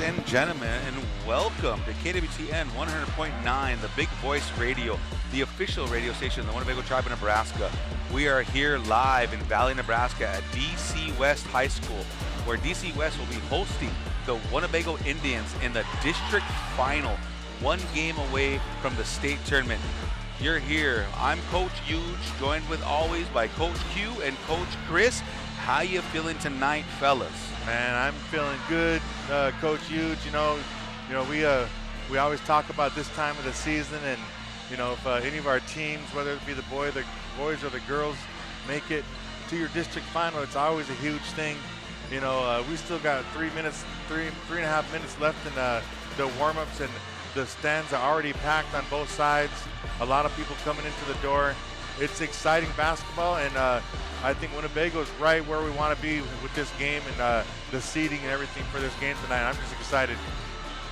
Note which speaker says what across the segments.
Speaker 1: and gentlemen, and welcome to KWTN 100.9, the Big Voice Radio, the official radio station of the Winnebago Tribe of Nebraska. We are here live in Valley, Nebraska at DC West High School, where DC West will be hosting the Winnebago Indians in the district final, one game away from the state tournament. You're here. I'm Coach Huge, joined with always by Coach Q and Coach Chris. How you feeling tonight, fellas?
Speaker 2: Man, I'm feeling good, Coach Huge. You know, we always talk about this time of the season, and if any of our teams, whether it be the boys or the girls, make it to your district final, it's always a huge thing. We still got 3 and a half minutes left in the warm-ups, and the stands are already packed on both sides. A lot of people coming into the door. It's exciting basketball, and I think Winnebago is right where we want to be with this game and the seeding and everything for this game tonight. I'm just excited.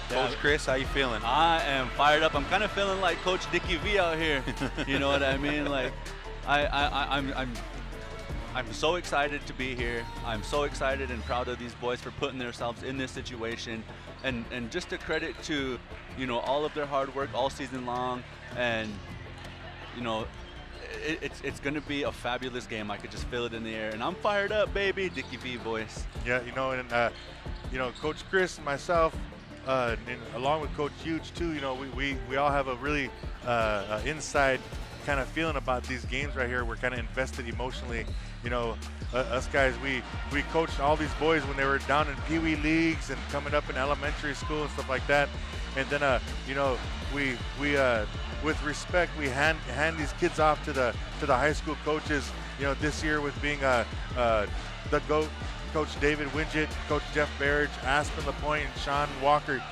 Speaker 1: Coach Chris, how you feeling?
Speaker 3: I am fired up. I'm kind of feeling like Coach Dickie V out here. You know what I mean? Like, I'm so excited to be here. I'm so excited and proud of these boys for putting themselves in this situation, and just a credit to all of their hard work all season long, and it's going to be a fabulous game. I could just feel it in the air, and I'm fired up, baby. Dickie V voice.
Speaker 2: Yeah, Coach Chris and myself, and along with Coach Huge too. We all have a really inside kind of feeling about these games right here. We're kind of invested emotionally. Us guys, we coached all these boys when they were down in Pee Wee leagues and coming up in elementary school and stuff like that. And then we with respect, we hand these kids off to the high school coaches. This year with being the GOAT, Coach David Winget, Coach Jeff Barrage, Aspen LaPointe, and Sean Walker.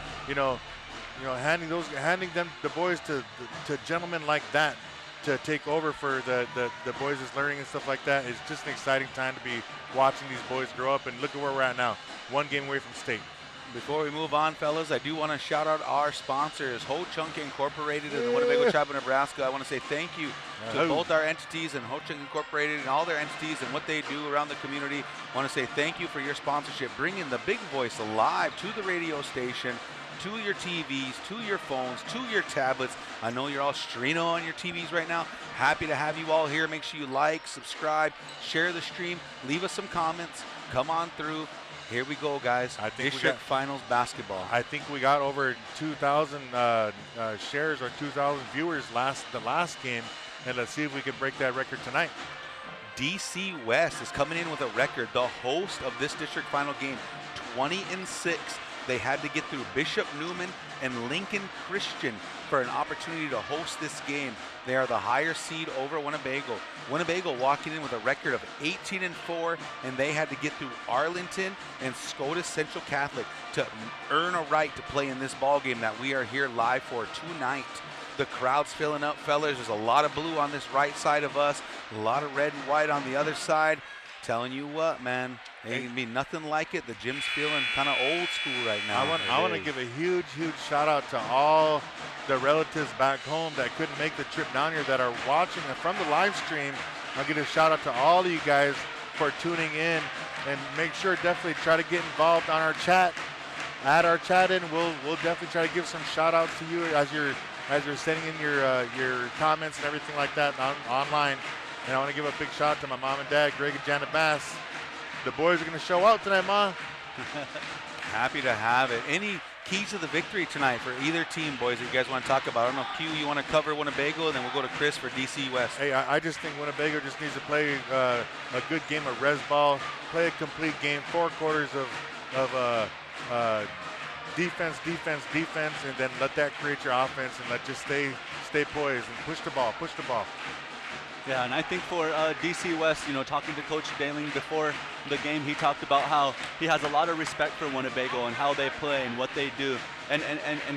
Speaker 2: Handing them the boys to gentlemen like that to take over for the boys that's learning and stuff like that. It's just an exciting time to be watching these boys grow up, and look at where we're at now, one game away from state.
Speaker 1: Before we move on, fellas, I do want to shout out our sponsors, Ho Chunk Incorporated and the Winnebago Tribe of Nebraska. I want to say thank you to both our entities and Ho Chunk Incorporated and all their entities and what they do around the community. I want to say thank you for your sponsorship, bringing the Big Voice alive to the radio station, to your TVs, to your phones, to your tablets. I know you're all streaming on your TVs right now. Happy to have you all here. Make sure you like, subscribe, share the stream, leave us some comments, come on through. Here we go, guys. I think District Finals basketball.
Speaker 2: I think we got over 2,000 shares or 2,000 viewers the last game, and let's see if we can break that record tonight.
Speaker 1: DC West is coming in with a record. The host of this district final game, 20-6. They had to get through Bishop Newman and Lincoln Christian for an opportunity to host this game. They are the higher seed over Winnebago. Winnebago walking in with a record of 18-4, and they had to get through Arlington and Scotus Central Catholic to earn a right to play in this ball game that we are here live for tonight. The crowd's filling up, fellas. There's a lot of blue on this right side of us, a lot of red and white on the other side. Telling you what, man, ain't be nothing like it. The gym's feeling kind of old school right now.
Speaker 2: I want to give a huge shout out to all the relatives back home that couldn't make the trip down here that are watching from the live stream. I'll give a shout out to all of you guys for tuning in, and make sure definitely try to get involved on our chat. Add our chat in. We'll definitely try to give some shout outs to you as you're sending in your comments and everything like that online. And I want to give a big shout out to my mom and dad, Greg and Janet Bass. The boys are going to show out tonight, Ma.
Speaker 1: Happy to have it. Any keys to the victory tonight for either team, boys, that you guys want to talk about? I don't know, Q, you want to cover Winnebago, and then we'll go to Chris for DC West.
Speaker 2: Hey, I just think Winnebago just needs to play a good game of res ball, play a complete game, 4 quarters of defense, and then let that create your offense, and just stay poised and push the ball.
Speaker 3: Yeah, and I think for DC West, talking to Coach Daling before the game, he talked about how he has a lot of respect for Winnebago and how they play and what they do, and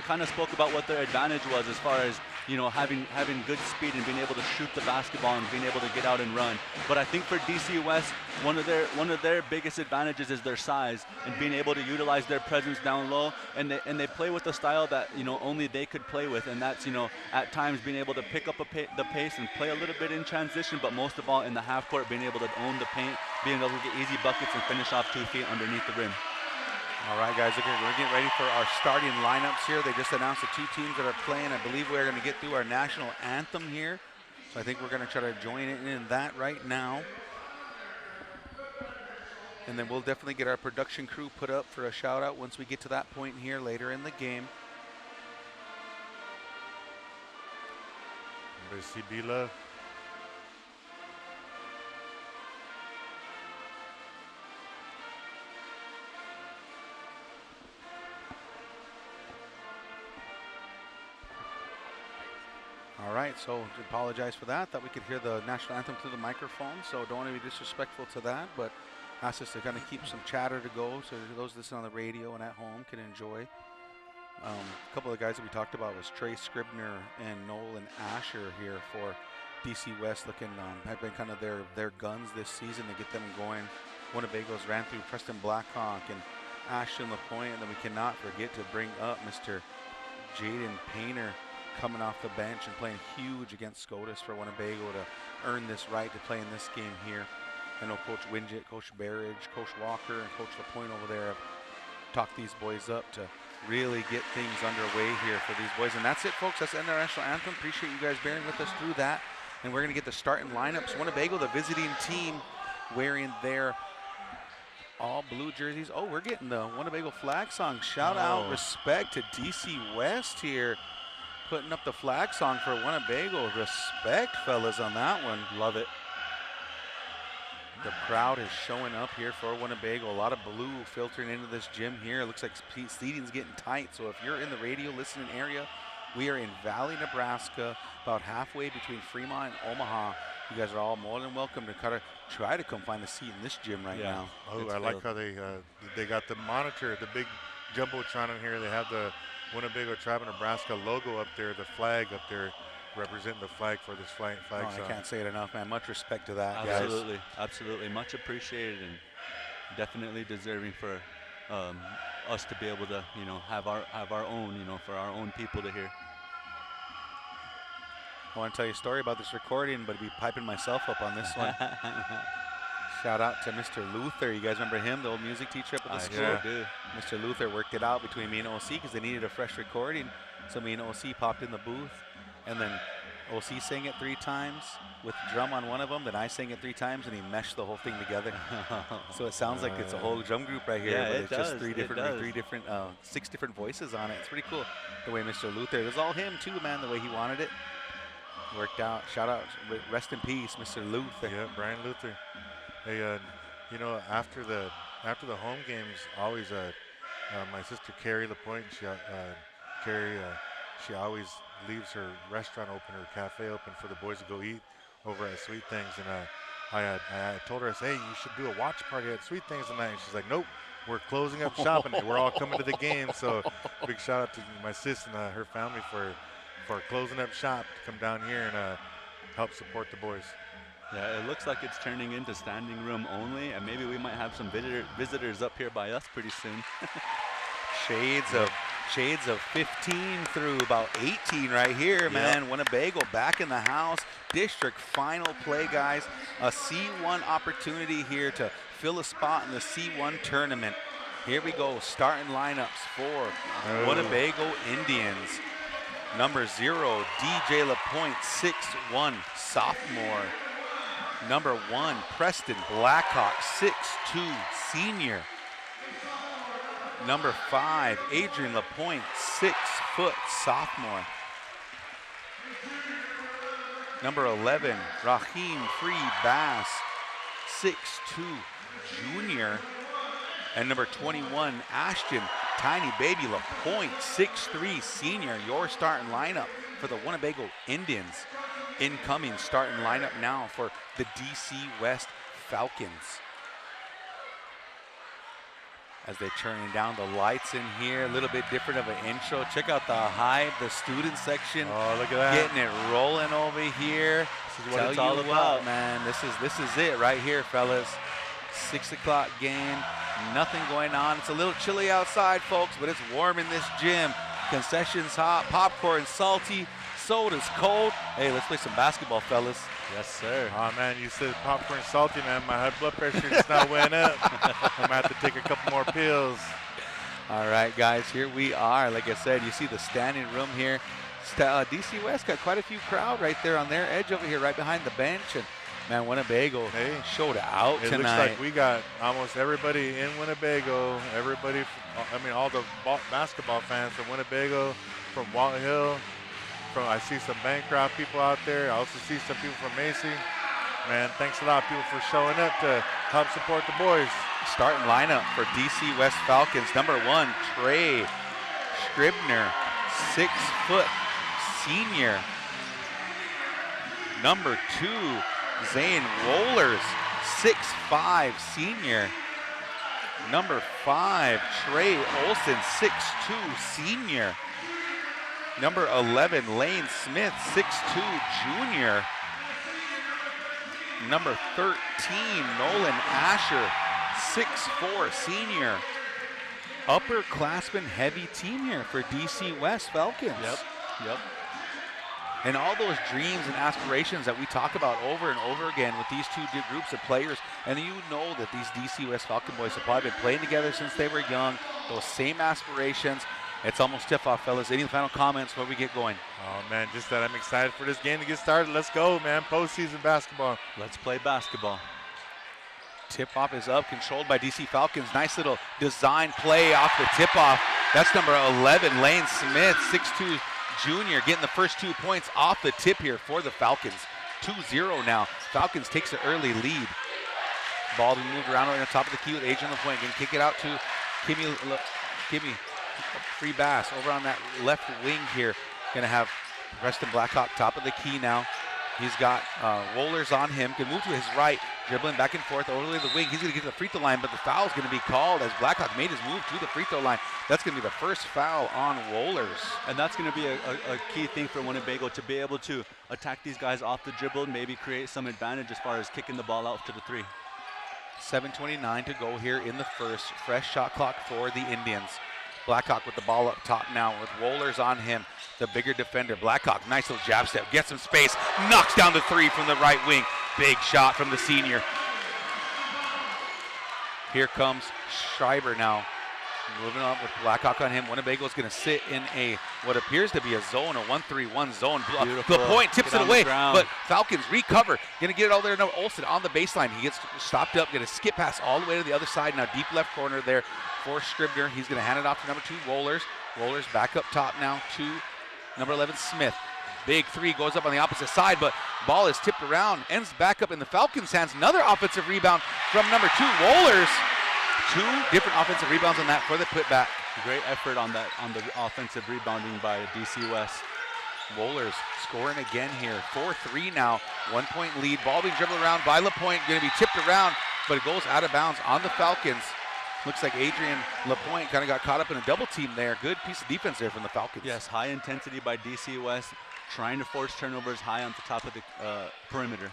Speaker 3: kind of spoke about what their advantage was as far as having good speed and being able to shoot the basketball and being able to get out and run. But I think for DC West, one of their biggest advantages is their size and being able to utilize their presence down low, and they play with a style that only they could play with, and that's at times being able to pick up the pace and play a little bit in transition, but most of all in the half court being able to own the paint, being able to get easy buckets and finish off 2 feet underneath the rim.
Speaker 1: All right, guys, we're getting ready for our starting lineups here. They just announced the 2 teams that are playing. I believe we're going to get through our national anthem here. So I think we're going to try to join in that right now. And then we'll definitely get our production crew put up for a shout out once we get to that point here later in the game.
Speaker 2: Everybody see B-Love?
Speaker 1: All right, so to apologize for that. Thought we could hear the national anthem through the microphone, so don't want to be disrespectful to that, but asked us to kind of keep some chatter to go so those listening on the radio and at home can enjoy. A couple of the guys that we talked about was Trey Scribner and Nolan Asher here for DC West, looking have been kind of their guns this season to get them going. Winnebago's ran through Preston Blackhawk and Ashton LaPointe, and then we cannot forget to bring up Mr. Jaden Painter coming off the bench and playing huge against SCOTUS for Winnebago to earn this right to play in this game here. I know Coach Winget, Coach Barrage, Coach Walker, and Coach LaPointe over there have talked these boys up to really get things underway here for these boys. And that's it, folks. That's the end of our national anthem. Appreciate you guys bearing with us through that. And we're going to get the starting lineups. Winnebago, the visiting team, wearing their all blue jerseys. Oh, we're getting the Winnebago flag song. Shout out, respect to DC West here, putting up the flag song for Winnebago. Respect, fellas, on that one.
Speaker 3: Love it.
Speaker 1: The crowd is showing up here for Winnebago. A lot of blue filtering into this gym here. It looks like seating's getting tight. So if you're in the radio listening area, we are in Valley, Nebraska, about halfway between Fremont and Omaha. You guys are all more than welcome to kind of try to come find a seat in this gym right now.
Speaker 2: Oh, I like how they got the monitor, the big jumbotron in here. They have the Winnebago Tribe of Nebraska logo up there, the flag up there, representing the flag for this flag
Speaker 1: I can't say it enough, man. Much respect to that,
Speaker 3: absolutely,
Speaker 1: guys.
Speaker 3: Absolutely. Much appreciated and definitely deserving for us to be able to, have our own, for our own people to hear.
Speaker 1: I want to tell you a story about this recording, but I'd be piping myself up on this one. Shout out to Mr. Luther. You guys remember him, the old music teacher up at the school?
Speaker 3: Sure do.
Speaker 1: Mr. Luther worked it out between me and OC because they needed a fresh recording. So me and OC popped in the booth, and then OC sang it 3 times with drum on one of them. Then I sang it 3 times, and he meshed the whole thing together. So it sounds like it's a whole drum group right here,
Speaker 3: yeah,
Speaker 1: but
Speaker 3: it
Speaker 1: it's
Speaker 3: does.
Speaker 1: just 6 different voices on it. It's pretty cool the way Mr. Luther. It was all him too, man. The way he wanted it worked out. Shout out, rest in peace, Mr. Luther.
Speaker 2: Yeah, Brian Luther. Hey, after the home games, always my sister Carrie LaPointe, she always leaves her restaurant open, her cafe open for the boys to go eat over at Sweet Things. And I told her, I said, hey, you should do a watch party at Sweet Things tonight. And she's like, nope, we're closing up shop and we're all coming to the game. So big shout out to my sis and her family for closing up shop to come down here and help support the boys.
Speaker 3: Yeah, it looks like it's turning into standing room only, and maybe we might have some visitors up here by us pretty soon.
Speaker 1: Shades of 15 through about 18 right here, man. Yep. Winnebago back in the house. District final play, guys. A C1 opportunity here to fill a spot in the C1 tournament. Here we go, starting lineups for Winnebago Indians. Number 0, DJ LaPointe, 6'1", sophomore. Number 1, Preston Blackhawk, 6'2", senior. Number 5, Adrian LaPointe, 6 foot, sophomore. Number 11, Raheem Free Bass, 6'2", junior. And number 21, Ashton Tiny Baby LaPointe, 6'3", senior. Your starting lineup for the Winnebago Indians. Incoming starting lineup now for the DC West Falcons. As they're turning down the lights in here, a little bit different of an intro. Check out the Hive, the student section.
Speaker 2: Oh, look at that.
Speaker 1: Getting it rolling over here.
Speaker 3: This is what it's all about,
Speaker 1: man. This is it right here, fellas. 6 o'clock game, nothing going on. It's a little chilly outside, folks, but it's warm in this gym. Concessions hot, popcorn salty, soda's cold. Hey, let's play some basketball, fellas.
Speaker 3: Yes, sir.
Speaker 2: Oh, man, you said popcorn salty, man. My high blood pressure is not went up. I'm going to have to take a couple more pills.
Speaker 1: All right, guys, here we are. Like I said, you see the standing room here. DC West got quite a few crowd right there on their edge over here, right behind the bench. And man, Winnebago showed out
Speaker 2: it
Speaker 1: tonight.
Speaker 2: Looks like we got almost everybody in Winnebago. Everybody, all the basketball fans from Winnebago, from Walton Hill. I see some Bancroft people out there. I also see some people from Macy. Man, thanks a lot, people, for showing up to help support the boys.
Speaker 1: Starting lineup for DC West Falcons. Number 1, Trey Scribner, 6-foot senior. Number 2, Zane Wohlers, 6'5" senior. Number 5, Trey Olson, 6'2", senior. Number 11, Lane Smith, 6'2", junior. Number 13, Nolan Asher, 6'4", senior. Upperclassmen heavy team here for DC West Falcons.
Speaker 3: Yep.
Speaker 1: And all those dreams and aspirations that we talk about over and over again with these two groups of players, and you know that these DC West Falcon boys have probably been playing together since they were young, those same aspirations. It's almost tip-off, fellas. Any final comments before we get going?
Speaker 2: Oh, man, just that I'm excited for this game to get started. Let's go, man. Postseason basketball.
Speaker 3: Let's play basketball.
Speaker 1: Tip-off is up, controlled by DC Falcons. Nice little design play off the tip-off. That's number 11, Lane Smith, 6'2", junior, getting the first 2 points off the tip here for the Falcons. 2-0 now. Falcons takes an early lead. Ball being moved around on the top of the key with Adrian LaPointe. Going to kick it out to Kimmy. Free Bass over on that left wing here. Going to have Preston Blackhawk top of the key now. He's got Wohlers on him. Can move to his right, dribbling back and forth over the wing. He's going to get to the free throw line, but the foul is going to be called as Blackhawk made his move to the free throw line. That's going to be the first foul on Wohlers.
Speaker 3: And that's going to be a key thing for Winnebago to be able to attack these guys off the dribble, maybe create some advantage as far as kicking the ball out to the 3.
Speaker 1: 7:29 to go here in the first. Fresh shot clock for the Indians. Blackhawk with the ball up top now with Wohlers on him, the bigger defender. Blackhawk, nice little jab step, gets some space, knocks down the 3 from the right wing. Big shot from the senior. Here comes Schreiber now, moving up with Blackhawk on him. Winnebago's going to sit in what appears to be a zone, a 1-3-1 zone.
Speaker 3: Beautiful.
Speaker 1: LaPointe tips it away, but Falcons recover. Going to get it all there. Now Olsen on the baseline. He gets stopped up, going to skip pass all the way to the other side. Now deep left corner there for Scribner. He's going to hand it off to number 2, Wohlers. Wohlers back up top now to number 11, Smith. Big 3 goes up on the opposite side, but ball is tipped around, ends back up in the Falcons' hands. Another offensive rebound from number 2, Wohlers. 2 different offensive rebounds on that for the putback.
Speaker 3: Great effort on the offensive rebounding by DC West.
Speaker 1: Wohlers scoring again here. 4-3 now. 1-point lead. Ball being dribbled around by LaPointe. Going to be tipped around, but it goes out of bounds on the Falcons. Looks like Adrian LaPointe kind of got caught up in a double team there. Good piece of defense there from the Falcons.
Speaker 3: Yes, high intensity by DC West, trying to force turnovers high on the top of the perimeter.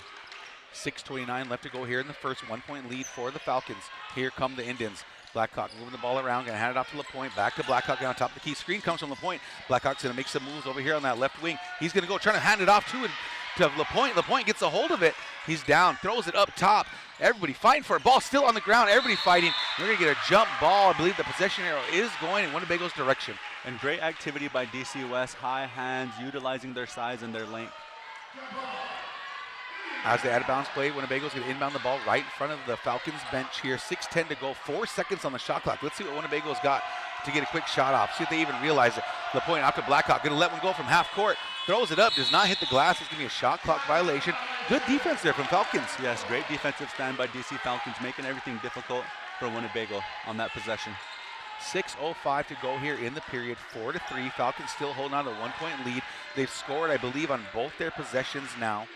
Speaker 1: 6:29 left to go here in the first. 1-point lead for the Falcons. Here come the Indians. Blackhawk moving the ball around, going to hand it off to LaPointe. Back to Blackhawk on top of the key. Screen comes from LaPointe. Blackhawk's going to make some moves over here on that left wing. He's going to go trying to hand it off to LaPointe. LaPointe gets a hold of it. He's down, throws it up top. Everybody fighting for it. Ball still on the ground. Everybody fighting. We're going to get a jump ball. I believe the possession arrow is going in Winnebago's direction.
Speaker 3: And great activity by DC West. High hands, utilizing their size and their length.
Speaker 1: As the out-of-bounds play, Winnebago's going to inbound the ball right in front of the Falcons bench here. 6:10 to go, 4 seconds on the shot clock. Let's see what Winnebago's got to get a quick shot off. See if they even realize it. LaPointe off to Blackhawk, going to let one go from half court. Throws it up, does not hit the glass. It's going to be a shot clock violation. Good defense there from Falcons.
Speaker 3: Yes, great defensive stand by DC Falcons, making everything difficult for Winnebago on that possession.
Speaker 1: 6:05 to go here in the period. 4-3. Falcons still holding on to a 1-point lead. They've scored, I believe, on both their possessions now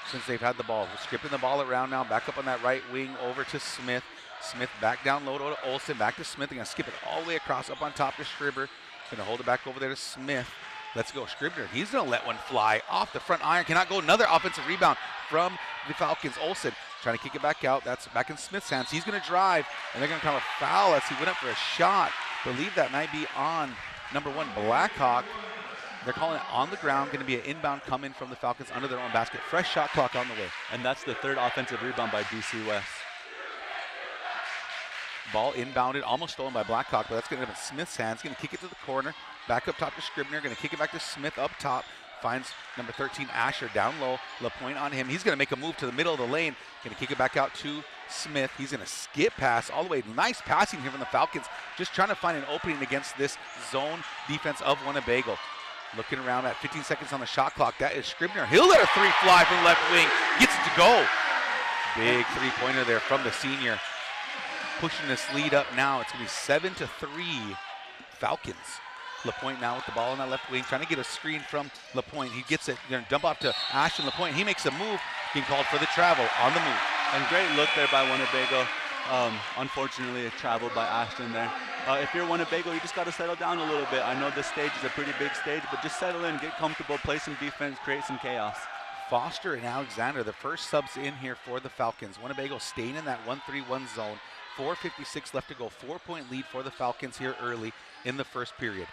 Speaker 1: since they've had the ball. We're skipping the ball around now. Back up on that right wing over to Smith. Smith back down low to Olsen. Back to Smith. They're going to skip it all the way across up on top to Scribner. Going to hold it back over there to Smith. Let's go, Scribner. He's going to let one fly off the front iron. Cannot go. Another offensive rebound from the Falcons. Olsen trying to kick it back out. That's back in Smith's hands. He's going to drive, and they're going to call a foul as he went up for a shot. Believe that might be on number 1, Blackhawk. They're calling it on the ground. Going to be an inbound coming from the Falcons under their own basket. Fresh shot clock on the way.
Speaker 3: And that's the 3rd offensive rebound by DC West.
Speaker 1: Ball inbounded, almost stolen by Blackhawk, but that's going to end up in Smith's hands. Going to kick it to the corner. Back up top to Scribner. Going to kick it back to Smith up top. Finds number 13, Asher, down low. LaPointe on him. He's going to make a move to the middle of the lane. Going to kick it back out to Smith. He's going to skip pass all the way. Nice passing here from the Falcons. Just trying to find an opening against this zone defense of Winnebago. Looking around at 15 seconds on the shot clock. That is Scribner. He'll let a three fly from the left wing. Gets it to go. Big three-pointer there from the senior. Pushing this lead up now. It's going to be 7-3 Falcons. LaPointe now with the ball on that left wing, trying to get a screen from LaPointe. He gets it, going to dump off to Ashton LaPointe. He makes a move, being called for the travel on the move.
Speaker 3: And great look there by Winnebago. Unfortunately, a travel by Ashton there. If you're Winnebago, you just got to settle down a little bit. I know this stage is a pretty big stage, but just settle in, get comfortable, play some defense, create some chaos.
Speaker 1: Foster and Alexander, the first subs in here for the Falcons. Winnebago staying in that 1-3-1 zone. 4:56 left to go. 4-point lead for the Falcons here early in the first period.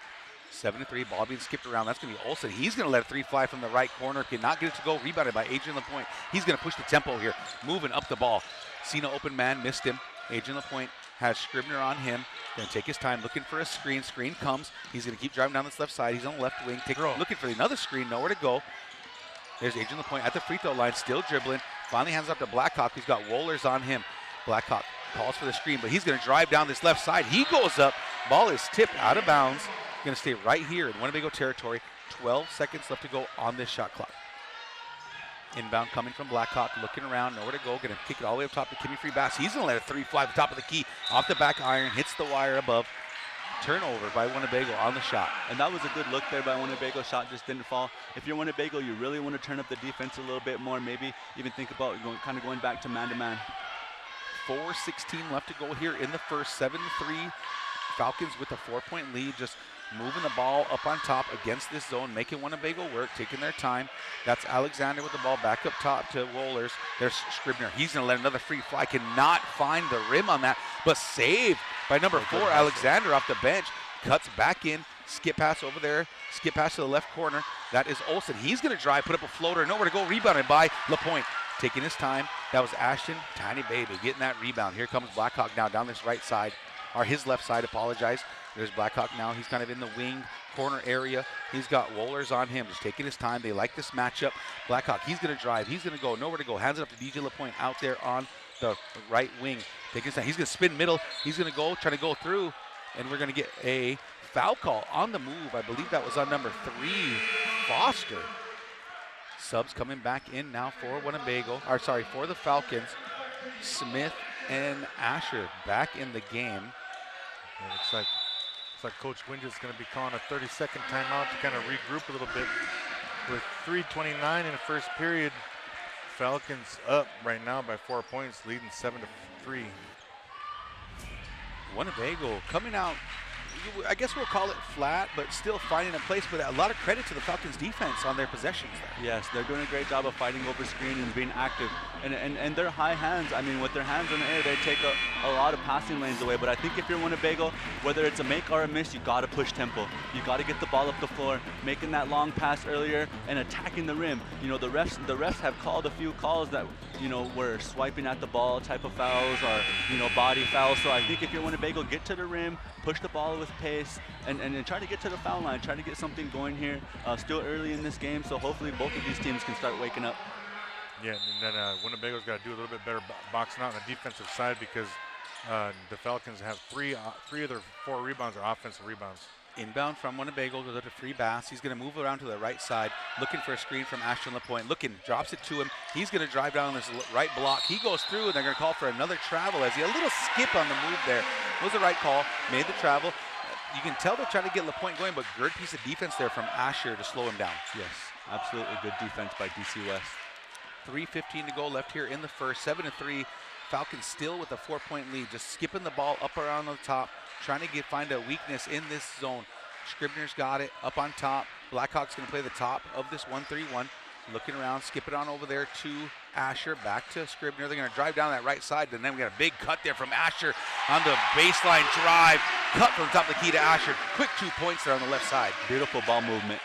Speaker 1: 7-3, ball being skipped around. That's going to be Olsen. He's going to let a three fly from the right corner. Cannot get it to go. Rebounded by Adrian LaPointe. He's going to push the tempo here. Moving up the ball. Cena open man, missed him. Adrian LaPointe has Scribner on him. Going to take his time looking for a screen. Screen comes. He's going to keep driving down this left side. He's on the left wing. Looking for another screen. Nowhere to go. There's Adrian LaPointe at the free throw line. Still dribbling. Finally hands up to Blackhawk. He's got Wohlers on him. Blackhawk calls for the screen, but he's going to drive down this left side. He goes up. Ball is tipped out of bounds. Going to stay right here in Winnebago territory. 12 seconds left to go on this shot clock. Inbound coming from Blackhawk, looking around, nowhere to go. Going to kick it all the way up top to Kimmy Freebass. He's going to let a three fly at the top of the key. Off the back iron, hits the wire above. Turnover by Winnebago on the shot.
Speaker 3: And that was a good look there by Winnebago. Shot just didn't fall. If you're Winnebago, you really want to turn up the defense a little bit more. Maybe even think about going back to man-to-man.
Speaker 1: 4:16 left to go here in the first. 7-3 Falcons with a 4-point lead. Just moving the ball up on top against this zone, making Winnebago work, taking their time. That's Alexander with the ball back up top to Wohlers. There's Scribner. He's going to let another free fly. Cannot find the rim on that, but saved by number 4, Alexander off the bench. Cuts back in. Skip pass over there. Skip pass to the left corner. That is Olsen. He's going to drive, put up a floater. Nowhere to go. Rebounded by LaPointe. Taking his time. That was Ashton, tiny baby, getting that rebound. Here comes Blackhawk now down this right side, or his left side, apologize. There's Blackhawk now. He's kind of in the wing corner area. He's got Wohlers on him, just taking his time. They like this matchup. Blackhawk, he's going to drive. He's going to go. Nowhere to go. Hands it up to DJ LaPointe out there on the right wing. Taking his time. He's going to spin middle. He's going to go, trying to go through, and we're going to get a foul call on the move. I believe that was on number 3, Foster. Subs coming back in now for Winnebago, for the Falcons. Smith and Asher back in the game.
Speaker 2: Yeah, looks like Coach Wingett's going to be calling a 30-second timeout to kind of regroup a little bit. With 3:29 in the first period, Falcons up right now by 4 points, leading 7-3.
Speaker 1: Winnebago coming out, I guess we'll call it flat, but still finding a place. But a lot of credit to the Falcons defense on their possessions there.
Speaker 3: Yes, they're doing a great job of fighting over screen and being active. And their high hands, I mean, with their hands in the air, they take a lot of passing lanes away. But I think if you're Winnebago, whether it's a make or a miss, you got to push tempo. You got to get the ball up the floor, making that long pass earlier and attacking the rim. You know, the refs have called a few calls that, you know, were swiping at the ball type of fouls or, you know, body fouls. So I think if you're Winnebago, get to the rim, push the ball with pace, and try to get to the foul line, try to get something going here. Still early in this game, so hopefully both of these teams can start waking up.
Speaker 2: Yeah, and then Winnebago's got to do a little bit better boxing out on the defensive side because the Falcons have three of their 4 rebounds are offensive rebounds.
Speaker 1: Inbound from Winnebago goes up to Freebass. He's going to move around to the right side, looking for a screen from Ashton LaPointe. Looking, drops it to him. He's going to drive down this right block. He goes through, and they're going to call for another travel as he had a little skip on the move there. It was the right call, made the travel. You can tell they're trying to get LaPointe going, but good piece of defense there from Asher to slow him down.
Speaker 3: Yes, absolutely good defense by DC West.
Speaker 1: 3:15 to go left here in the first. 7-3. Falcons still with a 4-point lead, just skipping the ball up around the top, trying to find a weakness in this zone. Scribner's got it up on top. Blackhawk's going to play the top of this 1-3-1. Looking around, skip it on over there to Asher, back to Scribner. They're going to drive down that right side, and then we got a big cut there from Asher on the baseline drive. Cut from the top of the key to Asher. Quick 2 points there on the left side.
Speaker 3: Beautiful ball movement.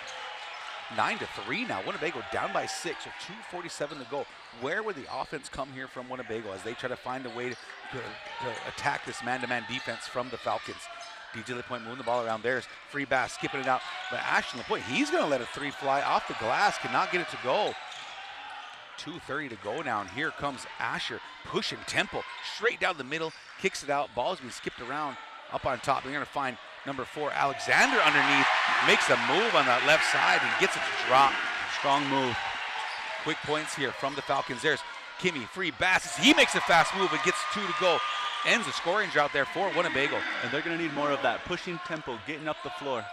Speaker 1: 9-3 now. Winnebago down by 6 with 2:47 to go. Where would the offense come here from Winnebago as they try to find a way to attack this man-to-man defense from the Falcons? DJ LaPointe moving the ball around. There's free pass, skipping it out. But Ashton LaPointe, he's going to let a three fly off the glass, cannot get it to go. 2:30 to go now, and here comes Asher pushing tempo straight down the middle, kicks it out. Ball's being skipped around up on top. They're going to find number 4, Alexander, underneath. Makes a move on that left side and gets it to drop.
Speaker 3: Strong move.
Speaker 1: Quick points here from the Falcons. There's Kimmy, free Bass. He makes a fast move and gets 2 to go. Ends the scoring drought there for Winnebago.
Speaker 3: And they're going to need more of that, pushing tempo, getting up the floor.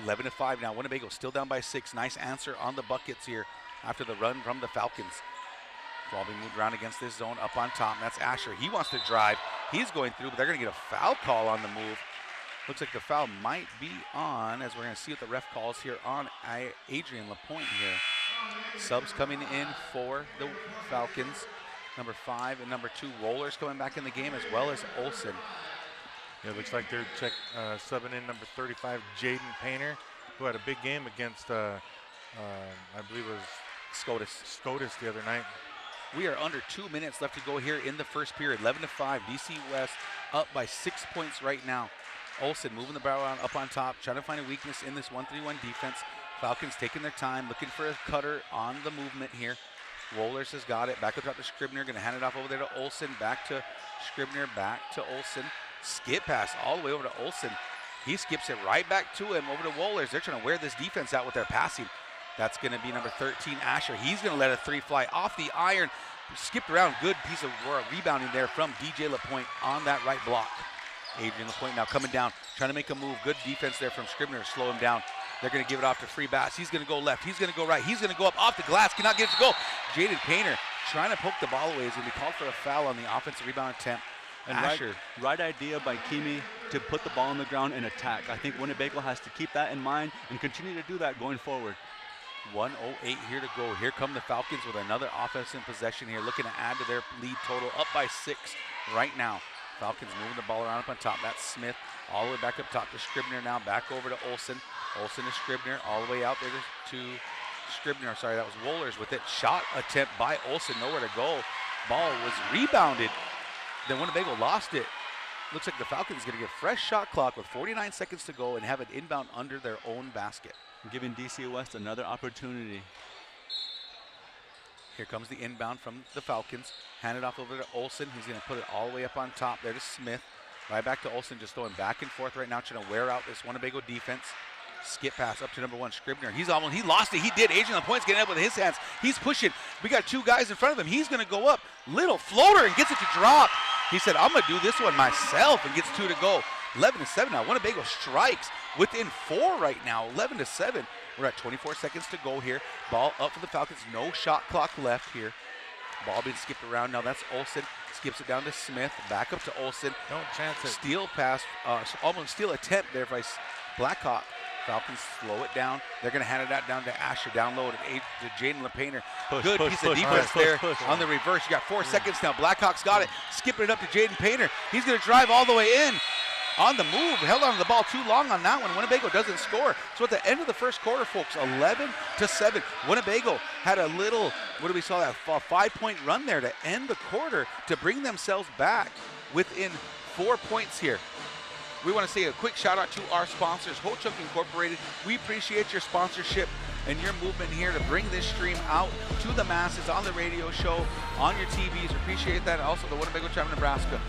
Speaker 1: 11-5 now. Winnebago still down by 6. Nice answer on the buckets here after the run from the Falcons. Ball being moved around against this zone up on top. That's Asher. He wants to drive. He's going through, but they're going to get a foul call on the move. Looks like the foul might be on, as we're going to see what the ref calls here on Adrian LaPointe here. Subs coming in for the Falcons. Number 5 and number 2 Rollers coming back in the game, as well as Olsen.
Speaker 2: Yeah, it looks like they're subbing in number 35, Jaden Painter, who had a big game against, I believe it was Scotus the other night.
Speaker 1: We are under 2 minutes left to go here in the first period. 11-5, DC West up by 6 points right now. Olsen moving the ball around up on top, trying to find a weakness in this 1-3-1 defense. Falcons taking their time, looking for a cutter on the movement here. Rollers has got it. Back up top to Scribner. Going to hand it off over there to Olsen. Back to Scribner. Back to Olsen. Skip pass all the way over to Olsen. He skips it right back to him over to Rollers. They're trying to wear this defense out with their passing. That's going to be number 13, Asher. He's going to let a 3 fly off the iron. Skipped around. Good piece of rebounding there from DJ LaPointe on that right block. Adrian LaPointe now coming down, trying to make a move. Good defense there from Scribner to slow him down. They're going to give it off to Free Bass. He's going to go left. He's going to go right. He's going to go up off the glass. Cannot get it to go. Jaden Painter trying to poke the ball away. Is going to be called for a foul on the offensive rebound attempt.
Speaker 3: And
Speaker 1: Asher.
Speaker 3: Right idea by Kimi to put the ball on the ground and attack. I think Winnebago has to keep that in mind and continue to do that going forward.
Speaker 1: 1:08 here to go. Here come the Falcons with another offensive possession here, looking to add to their lead total, up by 6 right now. Falcons moving the ball around up on top. That's Smith all the way back up top to Scribner now. Back over to Olsen. Olsen to Scribner all the way out there to Scribner. Sorry, that was Rollers with it. Shot attempt by Olsen. Nowhere to go. Ball was rebounded. Then Winnebago lost it. Looks like the Falcons going to get fresh shot clock with 49 seconds to go and have it inbound under their own basket.
Speaker 3: Giving DC West another opportunity.
Speaker 1: Here comes the inbound from the Falcons. Hand it off over to Olsen. He's going to put it all the way up on top there to Smith. Right back to Olsen, just throwing back and forth right now, trying to wear out this Winnebago defense. Skip pass up to number 1, Scribner. He lost it. He did. Adrian LaPointe's getting up with his hands. He's pushing. We got 2 guys in front of him. He's going to go up. Little floater and gets it to drop. He said, I'm going to do this one myself, and gets 2 to go. 11-7 now. Winnebago strikes within 4 right now. 11-7. We're at 24 seconds to go here. Ball up for the Falcons. No shot clock left here. Ball being skipped around now. That's Olsen. Skips it down to Smith. Back up to Olsen.
Speaker 2: Don't chance it.
Speaker 1: Steal pass. Almost steal attempt there by Blackhawk. Falcons slow it down. They're going to hand it out down to Asher. Down low to Jaden LaPainter. Good piece of defense there on the reverse. You got 4 seconds now. Blackhawks got it. Skipping it up to Jaden Painter. He's going to drive all the way in. On the move, held on to the ball too long on that one. Winnebago doesn't score. So at the end of the first quarter, folks, 11-7. Winnebago had a little, what do we saw, that 5-point run there to end the quarter to bring themselves back within 4 points here. We want to say a quick shout out to our sponsors, Ho-Chunk Incorporated. We appreciate your sponsorship and your movement here to bring this stream out to the masses on the radio show, on your TVs. Appreciate that. Also the Winnebago Tribe of Nebraska.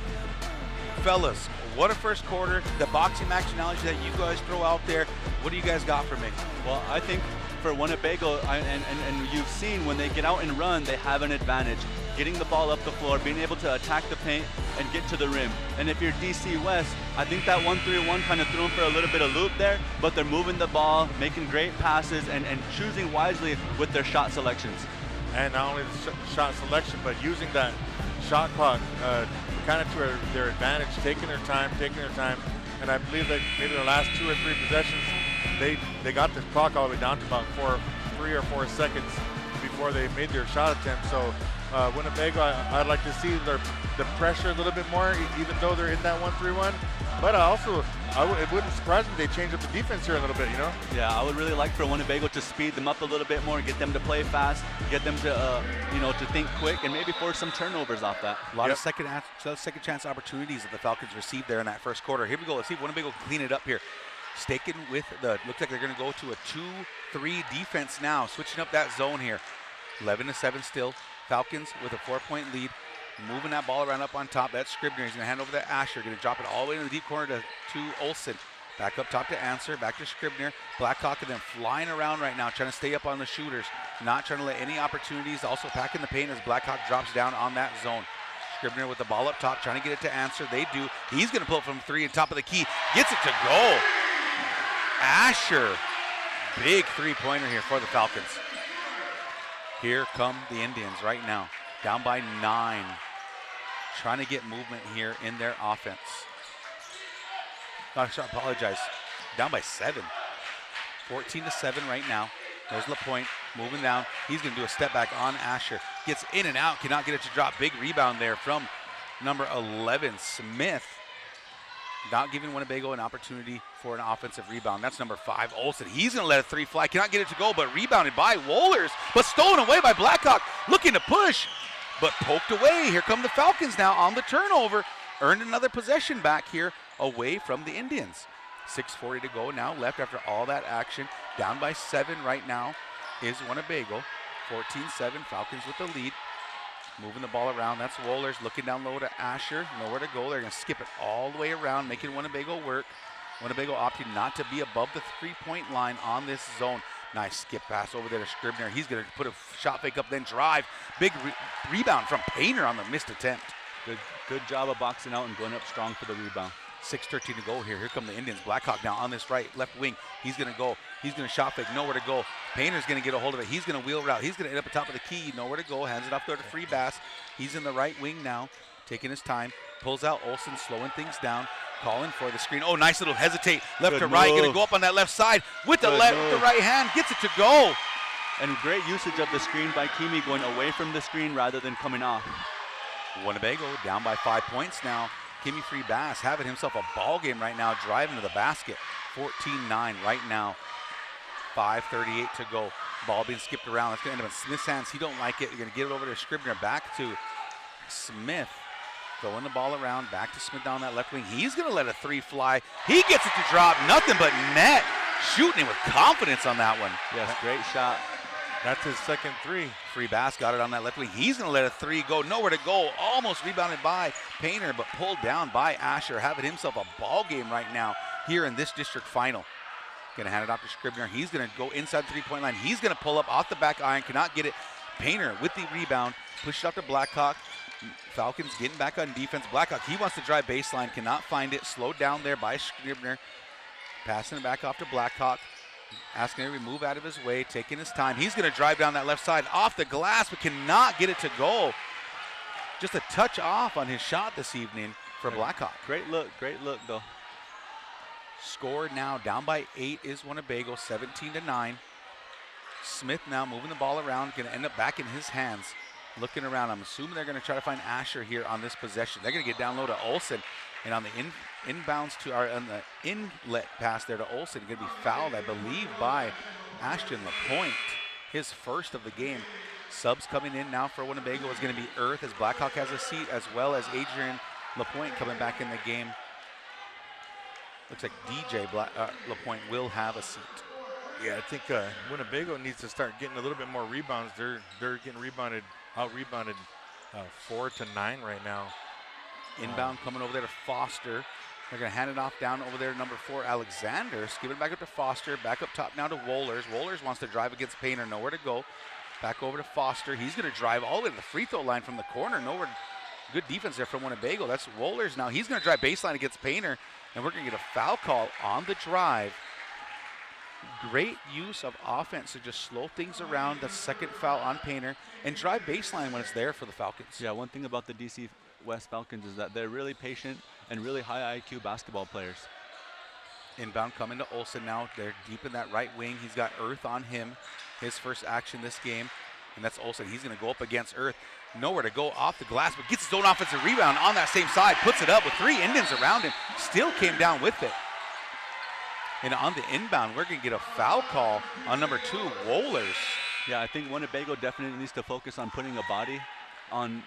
Speaker 1: Fellas, what a first quarter. The boxing match analogy that you guys throw out there, what do you guys got for me?
Speaker 3: Well, I think for Winnebago, and you've seen when they get out and run, they have an advantage. Getting the ball up the floor, being able to attack the paint and get to the rim. And if you're DC West, I think that 1-3-1 kind of threw them for a little bit of loop there, but they're moving the ball, making great passes, and choosing wisely with their shot selections.
Speaker 2: And not only the shot selection, but using that shot clock kind of to their advantage, taking their time. And I believe that maybe the last 2 or 3 possessions, they got the clock all the way down to about 3 or 4 seconds before they made their shot attempt. So Winnebago, I'd like to see the pressure a little bit more, even though they're in that 1-3-1. But I also it wouldn't surprise me if they change up the defense here a little bit, you know?
Speaker 3: Yeah, I would really like for Winnebago to speed them up a little bit more, get them to play fast, get them to, to think quick, and maybe force some turnovers off that.
Speaker 1: A lot of second chance opportunities that the Falcons received there in that first quarter. Here we go. Let's see if Winnebago can clean it up here. Sticking with looks like they're going to go to a 2-3 defense now, switching up that zone here. 11-7 still. Falcons with a 4-point lead. Moving that ball around up on top. That's Scribner. He's going to hand over to Asher. Going to drop it all the way into the deep corner to Olsen. Back up top to Answer. Back to Scribner. Blackhawk and then flying around right now, trying to stay up on the shooters. Not trying to let any opportunities. Also packing the paint as Blackhawk drops down on that zone. Scribner with the ball up top, trying to get it to Answer. They do. He's going to pull it from 3 on top of the key. Gets it to go. Asher. Big three-pointer here for the Falcons. Here come the Indians right now. Down by 9. Trying to get movement here in their offense. I apologize. Down by 7. 14-7 right now. There's LaPointe moving down. He's going to do a step back on Asher. Gets in and out. Cannot get it to drop. Big rebound there from number 11, Smith. Not giving Winnebago an opportunity for an offensive rebound. That's number 5, Olsen. He's going to let a 3 fly. Cannot get it to go, but rebounded by Wohlers. But stolen away by Blackhawk. Looking to push, but poked away. Here come the Falcons now on the turnover. Earned another possession back here away from the Indians. 6:40 to go now left after all that action. Down by 7 right now is Winnebago. 14-7, Falcons with the lead. Moving the ball around, that's Wohlers looking down low to Asher. Nowhere to go, they're gonna skip it all the way around, making Winnebago work. Winnebago opting not to be above the 3-point line on this zone. Nice skip pass over there to Scribner. He's gonna put a shot fake up, then drive. Big rebound from Painter on the missed attempt.
Speaker 3: Good job of boxing out and going up strong for the rebound.
Speaker 1: 6:13 to go here. Here come the Indians. Blackhawk now on this left wing. He's going to go. He's going to shot fake. Nowhere to go. Painter's going to get a hold of it. He's going to wheel route. He's going to end up at top of the key. Nowhere to go. Hands it off there to Free Bass. He's in the right wing now, taking his time. Pulls out Olsen, slowing things down. Calling for the screen. Oh, nice little hesitate. Left to right. Going to go up on that left side with the right hand. Gets it to go.
Speaker 3: And great usage of the screen by Kimi, going away from the screen rather than coming off.
Speaker 1: Winnebago down by 5 points now. Kimi Free Bass having himself a ball game right now, driving to the basket. 14-9 right now. 5:38 to go. Ball being skipped around. It's going to end up in Smith's hands. He don't like it. You're going to give it over to Scribner. Back to Smith. Throwing the ball around. Back to Smith down that left wing. He's going to let a 3 fly. He gets it to drop. Nothing but net. Shooting it with confidence on that one.
Speaker 3: Yes, great shot.
Speaker 2: That's his second 3.
Speaker 1: Free Bass got it on that left wing. He's going to let a 3 go. Nowhere to go. Almost rebounded by Painter, but pulled down by Asher. Having himself a ball game right now here in this district final. Going to hand it off to Scribner. He's going to go inside the 3-point line. He's going to pull up off the back iron. Cannot get it. Painter with the rebound. Pushed out to Blackhawk. Falcons getting back on defense. Blackhawk, he wants to drive baseline. Cannot find it. Slowed down there by Scribner. Passing it back off to Blackhawk. Asking every move out of his way, taking his time. He's going to drive down that left side off the glass, but cannot get it to go. Just a touch off on his shot this evening for Blackhawk.
Speaker 3: Great look though.
Speaker 1: Scored now, down by 8 is Winnebago, 17-9. Smith now moving the ball around, going to end up back in his hands. Looking around, I'm assuming they're going to try to find Asher here on this possession. They're going to get down low to Olsen, and on the inbounds to our on the inlet pass there to Olsen, going to be fouled, I believe, by Ashton LaPointe, his first of the game. Subs coming in now for Winnebago is going to be Earth, as Blackhawk has a seat, as well as Adrian LaPointe coming back in the game. Looks like DJ LaPointe will have a seat.
Speaker 2: Yeah, I think Winnebago needs to start getting a little bit more rebounds. They're getting out-rebounded 4-9 right now.
Speaker 1: Inbound coming over there to Foster. They're going to hand it off down over there to number 4, Alexander. Give it back up to Foster. Back up top now to Wohlers. Wohlers wants to drive against Painter. Nowhere to go. Back over to Foster. He's going to drive all the way to the free throw line from the corner. Nowhere. Good defense there from Winnebago. That's Wohlers now. He's going to drive baseline against Painter. And we're going to get a foul call on the drive. Great use of offense to just slow things around. The second foul on Painter. And drive baseline when it's there for the Falcons.
Speaker 3: Yeah, one thing about the DC West Falcons is that they're really patient and really high IQ basketball players.
Speaker 1: Inbound coming to Olsen now. They're deep in that right wing. He's got Earth on him. His first action this game. And that's Olsen. He's going to go up against Earth. Nowhere to go off the glass, but gets his own offensive rebound on that same side. Puts it up with 3 Indians around him. Still came down with it. And on the inbound, we're going to get a foul call on number 2, Wohlers.
Speaker 3: Yeah, I think Winnebago definitely needs to focus on putting a body on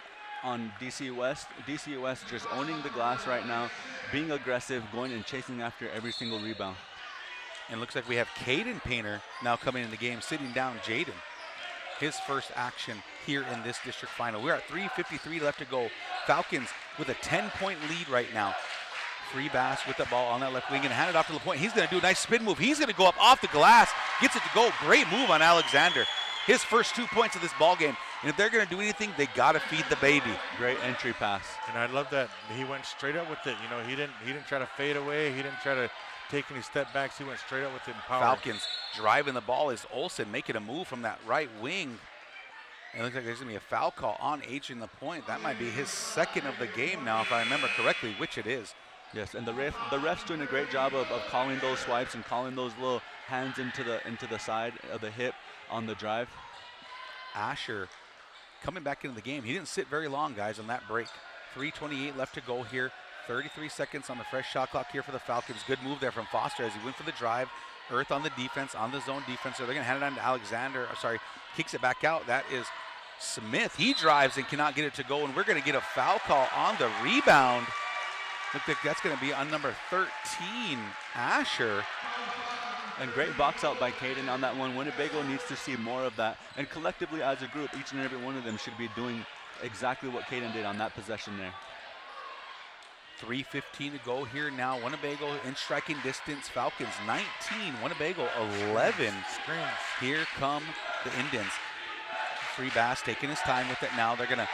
Speaker 3: DC West. DC West just owning the glass right now, being aggressive, going and chasing after every single rebound.
Speaker 1: And it looks like we have Caden Painter now coming in the game, sitting down Jaden. His first action here in this district final. We're at 3:53 left to go. Falcons with a 10-point lead right now. Free Bass with the ball on that left wing and hand it off to LaPointe. He's going to do a nice spin move. He's going to go up off the glass, gets it to go. Great move on Alexander. His first 2 points of this ball game. And if they're going to do anything, they got to feed the baby.
Speaker 3: Great entry pass.
Speaker 2: And I love that he went straight up with it. You know, he didn't try to fade away. He didn't try to take any step backs. He went straight up with it in power.
Speaker 1: Falcons driving the ball is Olsen making a move from that right wing. And it looks like there's going to be a foul call on Adrian LaPointe. That might be his second of the game now, if I remember correctly, which it is.
Speaker 3: Yes, and the ref's doing a great job of calling those swipes and calling those little hands into the side of the hip on the drive.
Speaker 1: Asher coming back into the game. He didn't sit very long, guys, on that break. 3:28 left to go here. 33 seconds on the fresh shot clock here for the Falcons. Good move there from Foster as he went for the drive. Earth on the defense, on the zone defense. So they're going to hand it on to Alexander. Kicks it back out. That is Smith. He drives and cannot get it to go, and we're going to get a foul call on the rebound. Looks like that's going to be on number 13, Asher.
Speaker 3: And great box out by Caden on that one. Winnebago needs to see more of that. And collectively as a group, each and every one of them should be doing exactly what Caden did on that possession there.
Speaker 1: 3:15 to go here now. Winnebago in striking distance. Falcons 19, Winnebago 11.
Speaker 2: Screens.
Speaker 1: Here come the Indians. Free Bass taking his time with it now. They're going to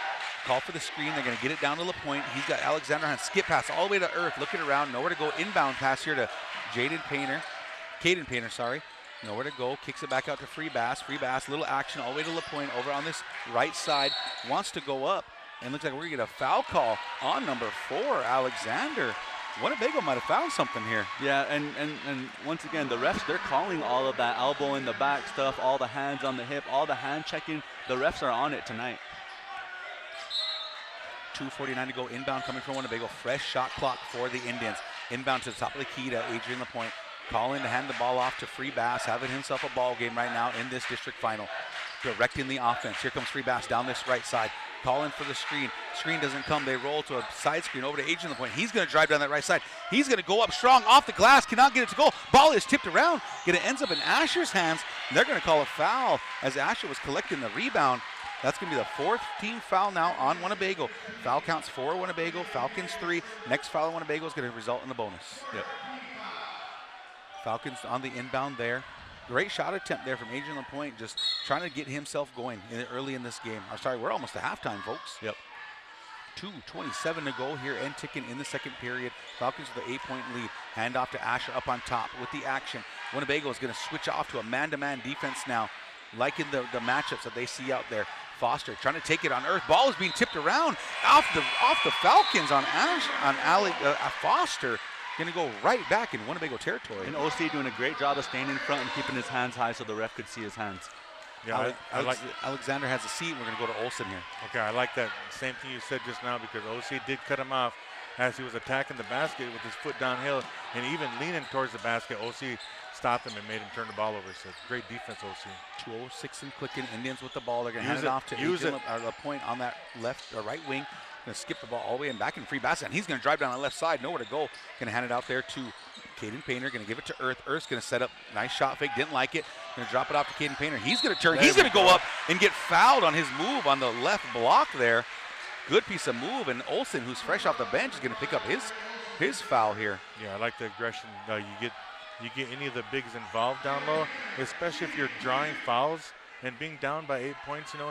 Speaker 1: call for the screen. They're going to get it down to LaPointe. He's got Alexander on skip pass all the way to Earth. Looking around, nowhere to go. Inbound pass here to Caden Painter, sorry. Nowhere to go. Kicks it back out to Free Bass. Free Bass, little action all the way to LaPointe over on this right side. Wants to go up. And looks like we're going to get a foul call on number 4, Alexander. Winnebago might have found something here.
Speaker 3: Yeah, and once again, the refs, they're calling all of that elbow in the back stuff, all the hands on the hip, all the hand checking. The refs are on it tonight.
Speaker 1: 2:49 to go. Inbound coming from Winnebago. Fresh shot clock for the Indians. Inbound to the top of the key to Adrian LaPointe. Calling to hand the ball off to Free Bass, having himself a ball game right now in this district final. Directing the offense. Here comes Free Bass down this right side. Calling for the screen. Screen doesn't come. They roll to a side screen over to Adrian LaPointe. He's going to drive down that right side. He's going to go up strong off the glass. Cannot get it to go. Ball is tipped around. It ends up in Asher's hands. And they're going to call a foul as Asher was collecting the rebound. That's going to be the 4th team foul now on Winnebago. Foul counts 4 Winnebago, Falcons 3. Next foul on Winnebago is going to result in the bonus.
Speaker 3: Yep.
Speaker 1: Falcons on the inbound there. Great shot attempt there from Adrian LaPointe, just trying to get himself going early in this game. I'm sorry, we're almost to halftime, folks.
Speaker 3: Yep.
Speaker 1: 2:27 to go here and ticking in the second period. Falcons with an 8-point lead. Hand off to Asher up on top with the action. Winnebago is going to switch off to a man-to-man defense now, liking the matchups that they see out there. Foster trying to take it on Earth. Ball is being tipped around off the Falcons on Foster. Going to go right back in Winnebago territory.
Speaker 3: And OC doing a great job of staying in front and keeping his hands high so the ref could see his hands.
Speaker 2: Yeah, I like
Speaker 1: Alexander has a seat. We're going to go to Olsen here.
Speaker 2: Okay, I like that same thing you said just now because OC did cut him off as he was attacking the basket with his foot downhill and even leaning towards the basket. OC stopped him and made him turn the ball over. So great defense, OC.
Speaker 1: 2:06 and clicking. Indians with the ball. They're going to hand it off to LaPointe on that left or right wing. Going to skip the ball all the way and back in Free Bass, and he's going to drive down the left side, nowhere to go. Going to hand it out there to Caden Painter. Going to give it to Earth. Earth's going to set up, nice shot fake, didn't like it. Going to drop it off to Caden Painter. He's going to turn. He's going to go up and get fouled on his move on the left block there. Good piece of move, and Olsen, who's fresh off the bench, is going to pick up his foul here.
Speaker 2: Yeah, I like the aggression. You get any of the bigs involved down low, especially if you're drawing fouls and being down by 8 points, and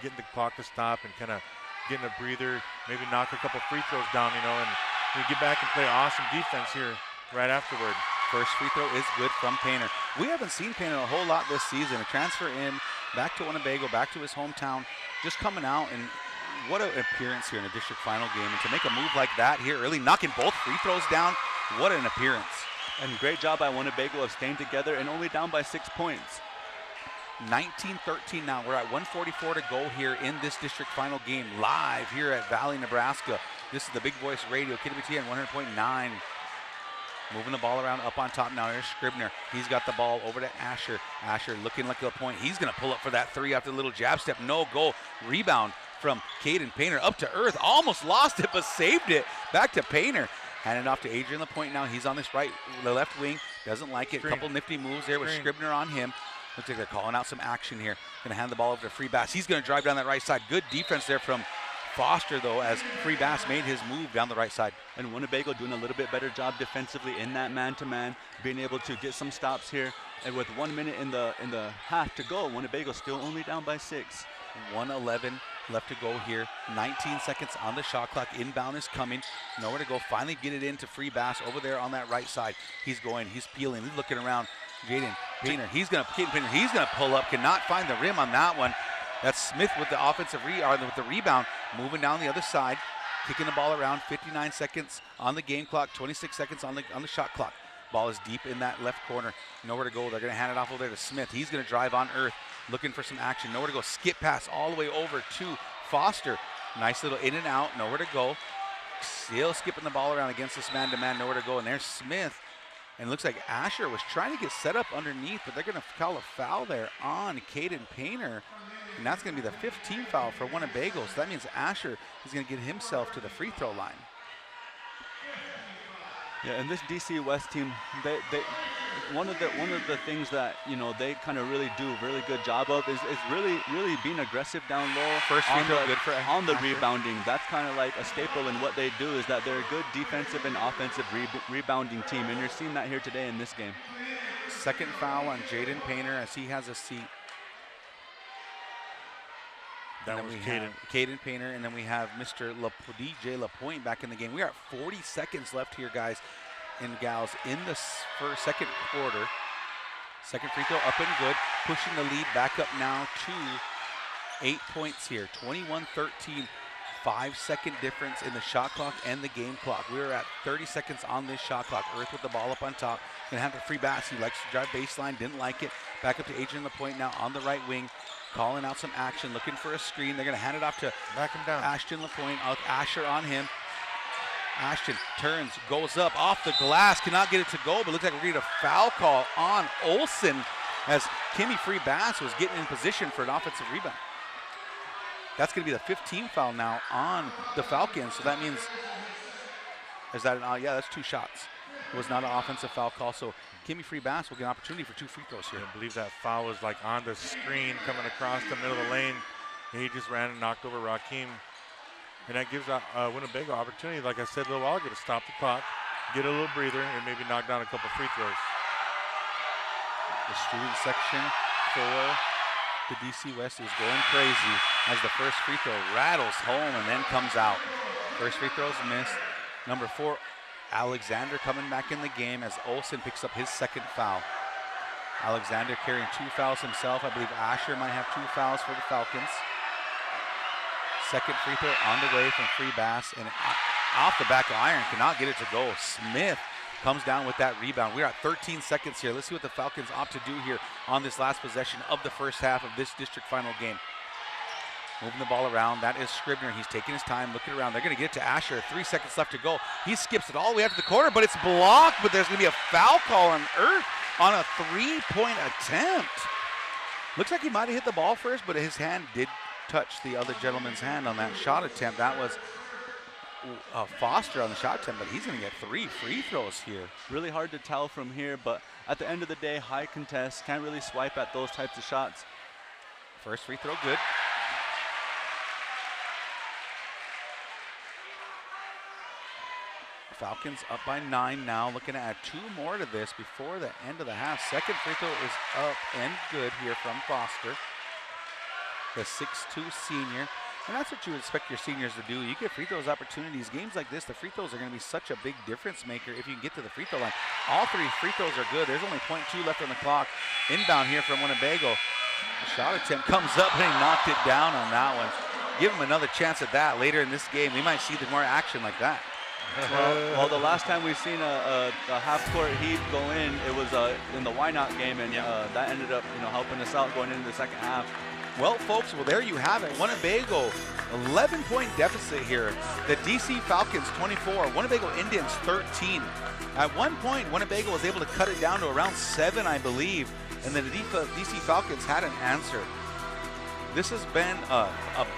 Speaker 2: getting the clock to stop and kind of getting a breather, maybe knock a couple free throws down, and you get back and play awesome defense here right afterward.
Speaker 1: First free throw is good from Painter. We haven't seen Painter a whole lot this season. A transfer in, back to Winnebago, back to his hometown, just coming out, and what an appearance here in a district final game. And to make a move like that here early, knocking both free throws down, what an appearance.
Speaker 3: And great job by Winnebago of staying together and only down by 6 points.
Speaker 1: 19-13 now. We're at 1:44 to go here in this district final game, live here at Valley, Nebraska. This is the Big Voice Radio, KWTN 100.9. Moving the ball around up on top now. There's Scribner. He's got the ball over to Asher. Asher looking like a point. He's going to pull up for that three after the little jab step. No goal. Rebound from Caden Painter up to earth. Almost lost it, but saved it. Back to Painter. Hand it off to Adrian Lapointe now. He's on this the left wing. Doesn't like it. A couple nifty moves there with Scribner on him. Looks like they're calling out some action here. Going to hand the ball over to Free Bass. He's going to drive down that right side. Good defense there from Foster, though, as Free Bass made his move down the right side.
Speaker 3: And Winnebago doing a little bit better job defensively in that man-to-man, being able to get some stops here. And with 1 minute in the half to go, Winnebago still only down by 6.
Speaker 1: 1:11 left to go here. 19 seconds on the shot clock. Inbound is coming. Nowhere to go. Finally get it into Free Bass over there on that right side. He's going. He's peeling. He's looking around. Caden Painter. He's going to pull up. Cannot find the rim on that one. That's Smith with the offensive with the rebound. Moving down the other side. Kicking the ball around. 59 seconds on the game clock. 26 seconds on the shot clock. Ball is deep in that left corner. Nowhere to go. They're going to hand it off over there to Smith. He's going to drive on earth. Looking for some action. Nowhere to go. Skip pass all the way over to Foster. Nice little in and out. Nowhere to go. Still skipping the ball around against this man-to-man. Nowhere to go. And there's Smith. And it looks like Asher was trying to get set up underneath, but they're going to call a foul there on Caden Painter. And that's going to be the 15th foul for Winnebago. So that means Asher is going to get himself to the free throw line.
Speaker 3: Yeah, and this DC West team, they one of the things that they kind of really do a really good job of is really being aggressive down low.
Speaker 1: First free throw good for
Speaker 3: on the rebounding. That's kind of like a staple in what they do, is that they're a good defensive and offensive rebounding team, and you're seeing that here today in this game.
Speaker 1: Second foul on Jaden Painter as he has a seat.
Speaker 2: That was
Speaker 1: Caden Painter, and then we have Mr. DJ Lapointe back in the game. We are at 40 seconds left here, guys and gals, in the second quarter. Second free throw up and good. Pushing the lead back up now to 8 points here. 21-13, 5-second difference in the shot clock and the game clock. We're at 30 seconds on this shot clock. Earth with the ball up on top. Gonna have the Free Bass. He likes to drive baseline, didn't like it. Back up to Adrian Lapointe now on the right wing. Calling out some action, looking for a screen. They're going to hand it off to Ashton Lapointe. Asher on him. Ashton turns, goes up, off the glass, cannot get it to go, but looks like we're getting a foul call on Olsen as Kimmy Free Bass was getting in position for an offensive rebound. That's going to be the 15th foul now on the Falcons, so that means, yeah, that's 2 shots. It was not an offensive foul call, so Kimmy Free Bass will get an opportunity for 2 free throws here.
Speaker 2: I believe that foul was like on the screen coming across the middle of the lane. And he just ran and knocked over Raheem. And that gives Winnebago opportunity, like I said a little while ago, to stop the clock, get a little breather, and maybe knock down a couple free throws.
Speaker 1: The student section for the DC West is going crazy as the first free throw rattles home and then comes out. First free throw is missed. Number 4, Alexander coming back in the game as Olsen picks up his second foul. Alexander carrying 2 fouls himself. I believe Asher might have 2 fouls for the Falcons. Second free throw on the way from Free Bass, and off the back of iron, cannot get it to go. Smith comes down with that rebound. We're at 13 seconds here. Let's see what the Falcons opt to do here on this last possession of the first half of this district final game. Moving the ball around, that is Scribner. He's taking his time, looking around. They're going to get it to Asher. 3 seconds left to go. He skips it all the way up to the corner, but it's blocked, but there's going to be a foul call on Earth on a 3-point attempt. Looks like he might have hit the ball first, but his hand did touch the other gentleman's hand on that shot attempt. That was Foster on the shot attempt, but he's going to get 3 free throws here.
Speaker 3: Really hard to tell from here, but at the end of the day, high contest, can't really swipe at those types of shots.
Speaker 1: First free throw good. Falcons up by 9 now, looking to add 2 more to this before the end of the half. Second free throw is up and good here from Foster, the 6'2" senior. And that's what you would expect your seniors to do. You get free throws opportunities. Games like this, the free throws are going to be such a big difference maker if you can get to the free throw line. All 3 free throws are good. There's only 0.2 left on the clock. Inbound here from Winnebago. The shot attempt comes up and he knocked it down on that one. Give him another chance at that later in this game. We might see more action like that.
Speaker 3: Well, the last time we've seen a half-court heave go in, it was in the Why Not game, and that ended up helping us out going into the second half.
Speaker 1: Well, folks, there you have it. Winnebago, 11-point deficit here. The DC Falcons, 24. Winnebago Indians, 13. At one point, Winnebago was able to cut it down to around 7, I believe, and then the DC Falcons had an answer. This has been a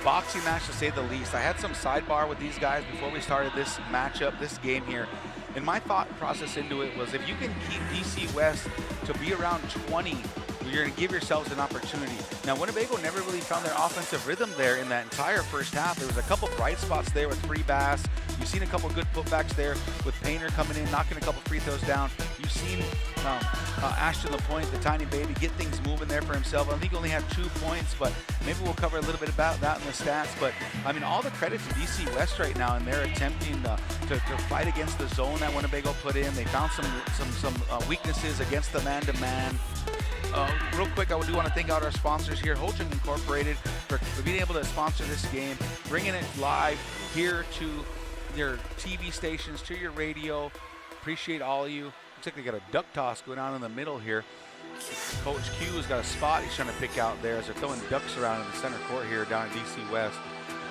Speaker 1: boxing match, to say the least. I had some sidebar with these guys before we started this matchup, this game here. And my thought process into it was, if you can keep DC West to be around 20, you're going to give yourselves an opportunity. Now, Winnebago never really found their offensive rhythm there in that entire first half. There was a couple bright spots there with Free Bass. You've seen a couple good putbacks there with Painter coming in, knocking a couple free throws down. You've seen Ashton LaPointe, the tiny baby, get things moving there for himself. I think he only had 2 points, but maybe we'll cover a little bit about that in the stats. But, I mean, all the credit to DC West right now, and they're attempting to fight against the zone that Winnebago put in. They found some weaknesses against the man-to-man. Real quick, I do want to thank out our sponsors here, Holdren Incorporated, for being able to sponsor this game, bringing it live here to your TV stations, to your radio. Appreciate all of you. Looks like they got a duck toss going on in the middle here. Coach Q has got a spot he's trying to pick out there as they're throwing ducks around in the center court here down at DC West.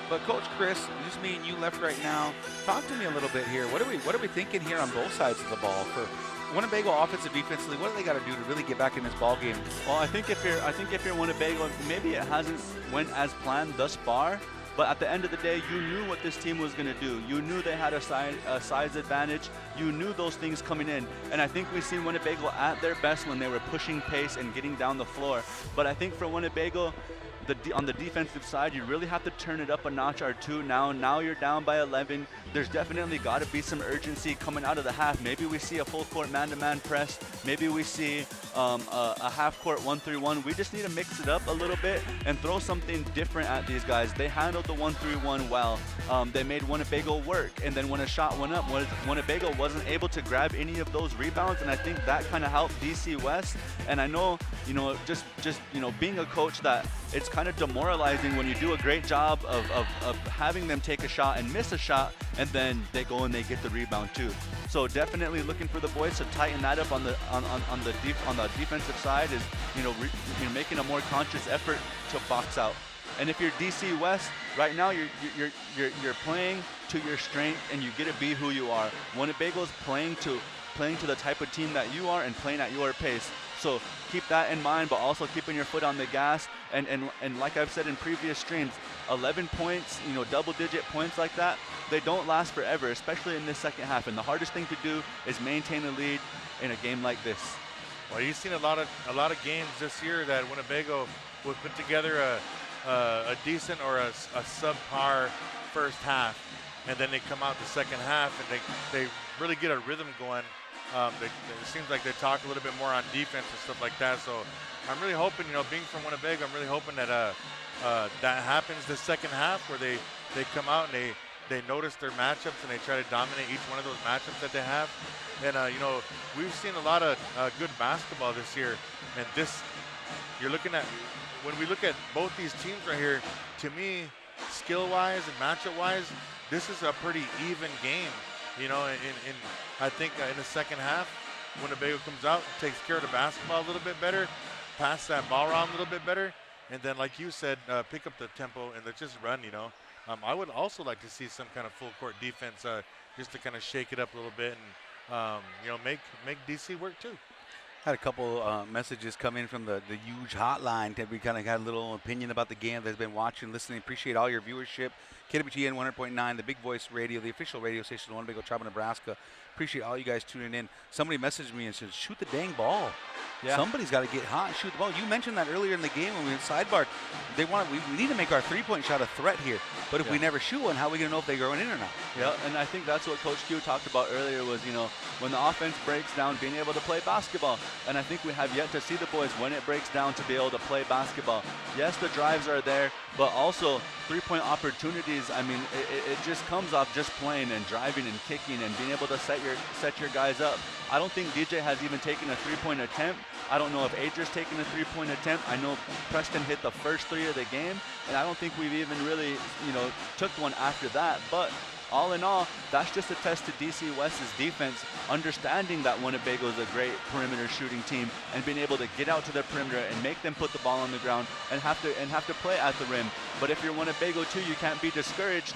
Speaker 1: But Coach Chris, just me and you left right now. Talk to me a little bit here. What are we thinking here on both sides of the ball for Winnebago offensive, defensively? What do they got to do to really get back in this ball game?
Speaker 3: Well, I think if you're Winnebago, maybe it hasn't went as planned thus far. But at the end of the day, you knew what this team was going to do. You knew they had a size advantage. You knew those things coming in. And I think we've seen Winnebago at their best when they were pushing pace and getting down the floor. But I think for Winnebago, on the defensive side, you really have to turn it up a notch or two now. Now you're down by 11. There's definitely got to be some urgency coming out of the half. Maybe we see a full court man-to-man press. Maybe we see a half court 1-3-1. We just need to mix it up a little bit and throw something different at these guys. They handled the 1-3-1 well. They made Winnebago work, and then when a shot went up, Winnebago wasn't able to grab any of those rebounds, and I think that kind of helped DC West. And I know, just being a coach, that it's kind of demoralizing when you do a great job of having them take a shot and miss a shot, and then they go and they get the rebound too. So definitely looking for the boys to tighten that up on the defensive side, is making a more conscious effort to box out. And if you're DC West right now, you're playing to your strength, and you get to be who you are. Winnebago's playing to the type of team that you are and playing at your pace. So keep that in mind, but also keeping your foot on the gas. And like I've said in previous streams, 11 points, double-digit points like that, they don't last forever, especially in this second half. And the hardest thing to do is maintain a lead in a game like this.
Speaker 2: Well, you've seen a lot of games this year that Winnebago would put together a decent or a subpar first half, and then they come out the second half and they really get a rhythm going. It seems like they talk a little bit more on defense and stuff like that. So I'm really hoping, being from Winnebago, I'm really hoping that that happens this second half, where they come out and they notice their matchups and they try to dominate each one of those matchups that they have. And we've seen a lot of good basketball this year. And you're looking at, when we look at both these teams right here, to me, skill-wise and matchup-wise, this is a pretty even game. I think in the second half, Winnebago comes out and takes care of the basketball a little bit better, pass that ball around a little bit better, and then, like you said, pick up the tempo and let's just run. I would also like to see some kind of full court defense, just to kind of shake it up a little bit and make DC work too.
Speaker 1: Had a couple messages come in from the huge hotline. We kind of had a little opinion about the game that's been watching, listening. Appreciate all your viewership. KWTN 100.9, the Big Voice Radio, the official radio station of Winnebago Tribe, Nebraska. Appreciate all you guys tuning in. Somebody messaged me and said, shoot the dang ball. Yeah. Somebody's got to get hot and shoot the ball. You mentioned that earlier in the game when we were sidebar. We need to make our three-point shot a threat here. But if we never shoot one, how are we going to know if they're going in or not?
Speaker 3: Yeah, and I think that's what Coach Q talked about earlier was, when the offense breaks down, being able to play basketball. And I think we have yet to see the boys, when it breaks down, to be able to play basketball. Yes, the drives are there, but also three-point opportunities. I mean, it just comes off just playing and driving and kicking and being able to set your guys up. I don't think DJ has even taken a three-point attempt. I don't know if Adria's taken a three-point attempt. I know Preston hit the first three of the game, and I don't think we've even really, took one after that. But all in all, that's just a test to DC West's defense, understanding that Winnebago is a great perimeter shooting team and being able to get out to their perimeter and make them put the ball on the ground and have to play at the rim. But if you're Winnebago too, you can't be discouraged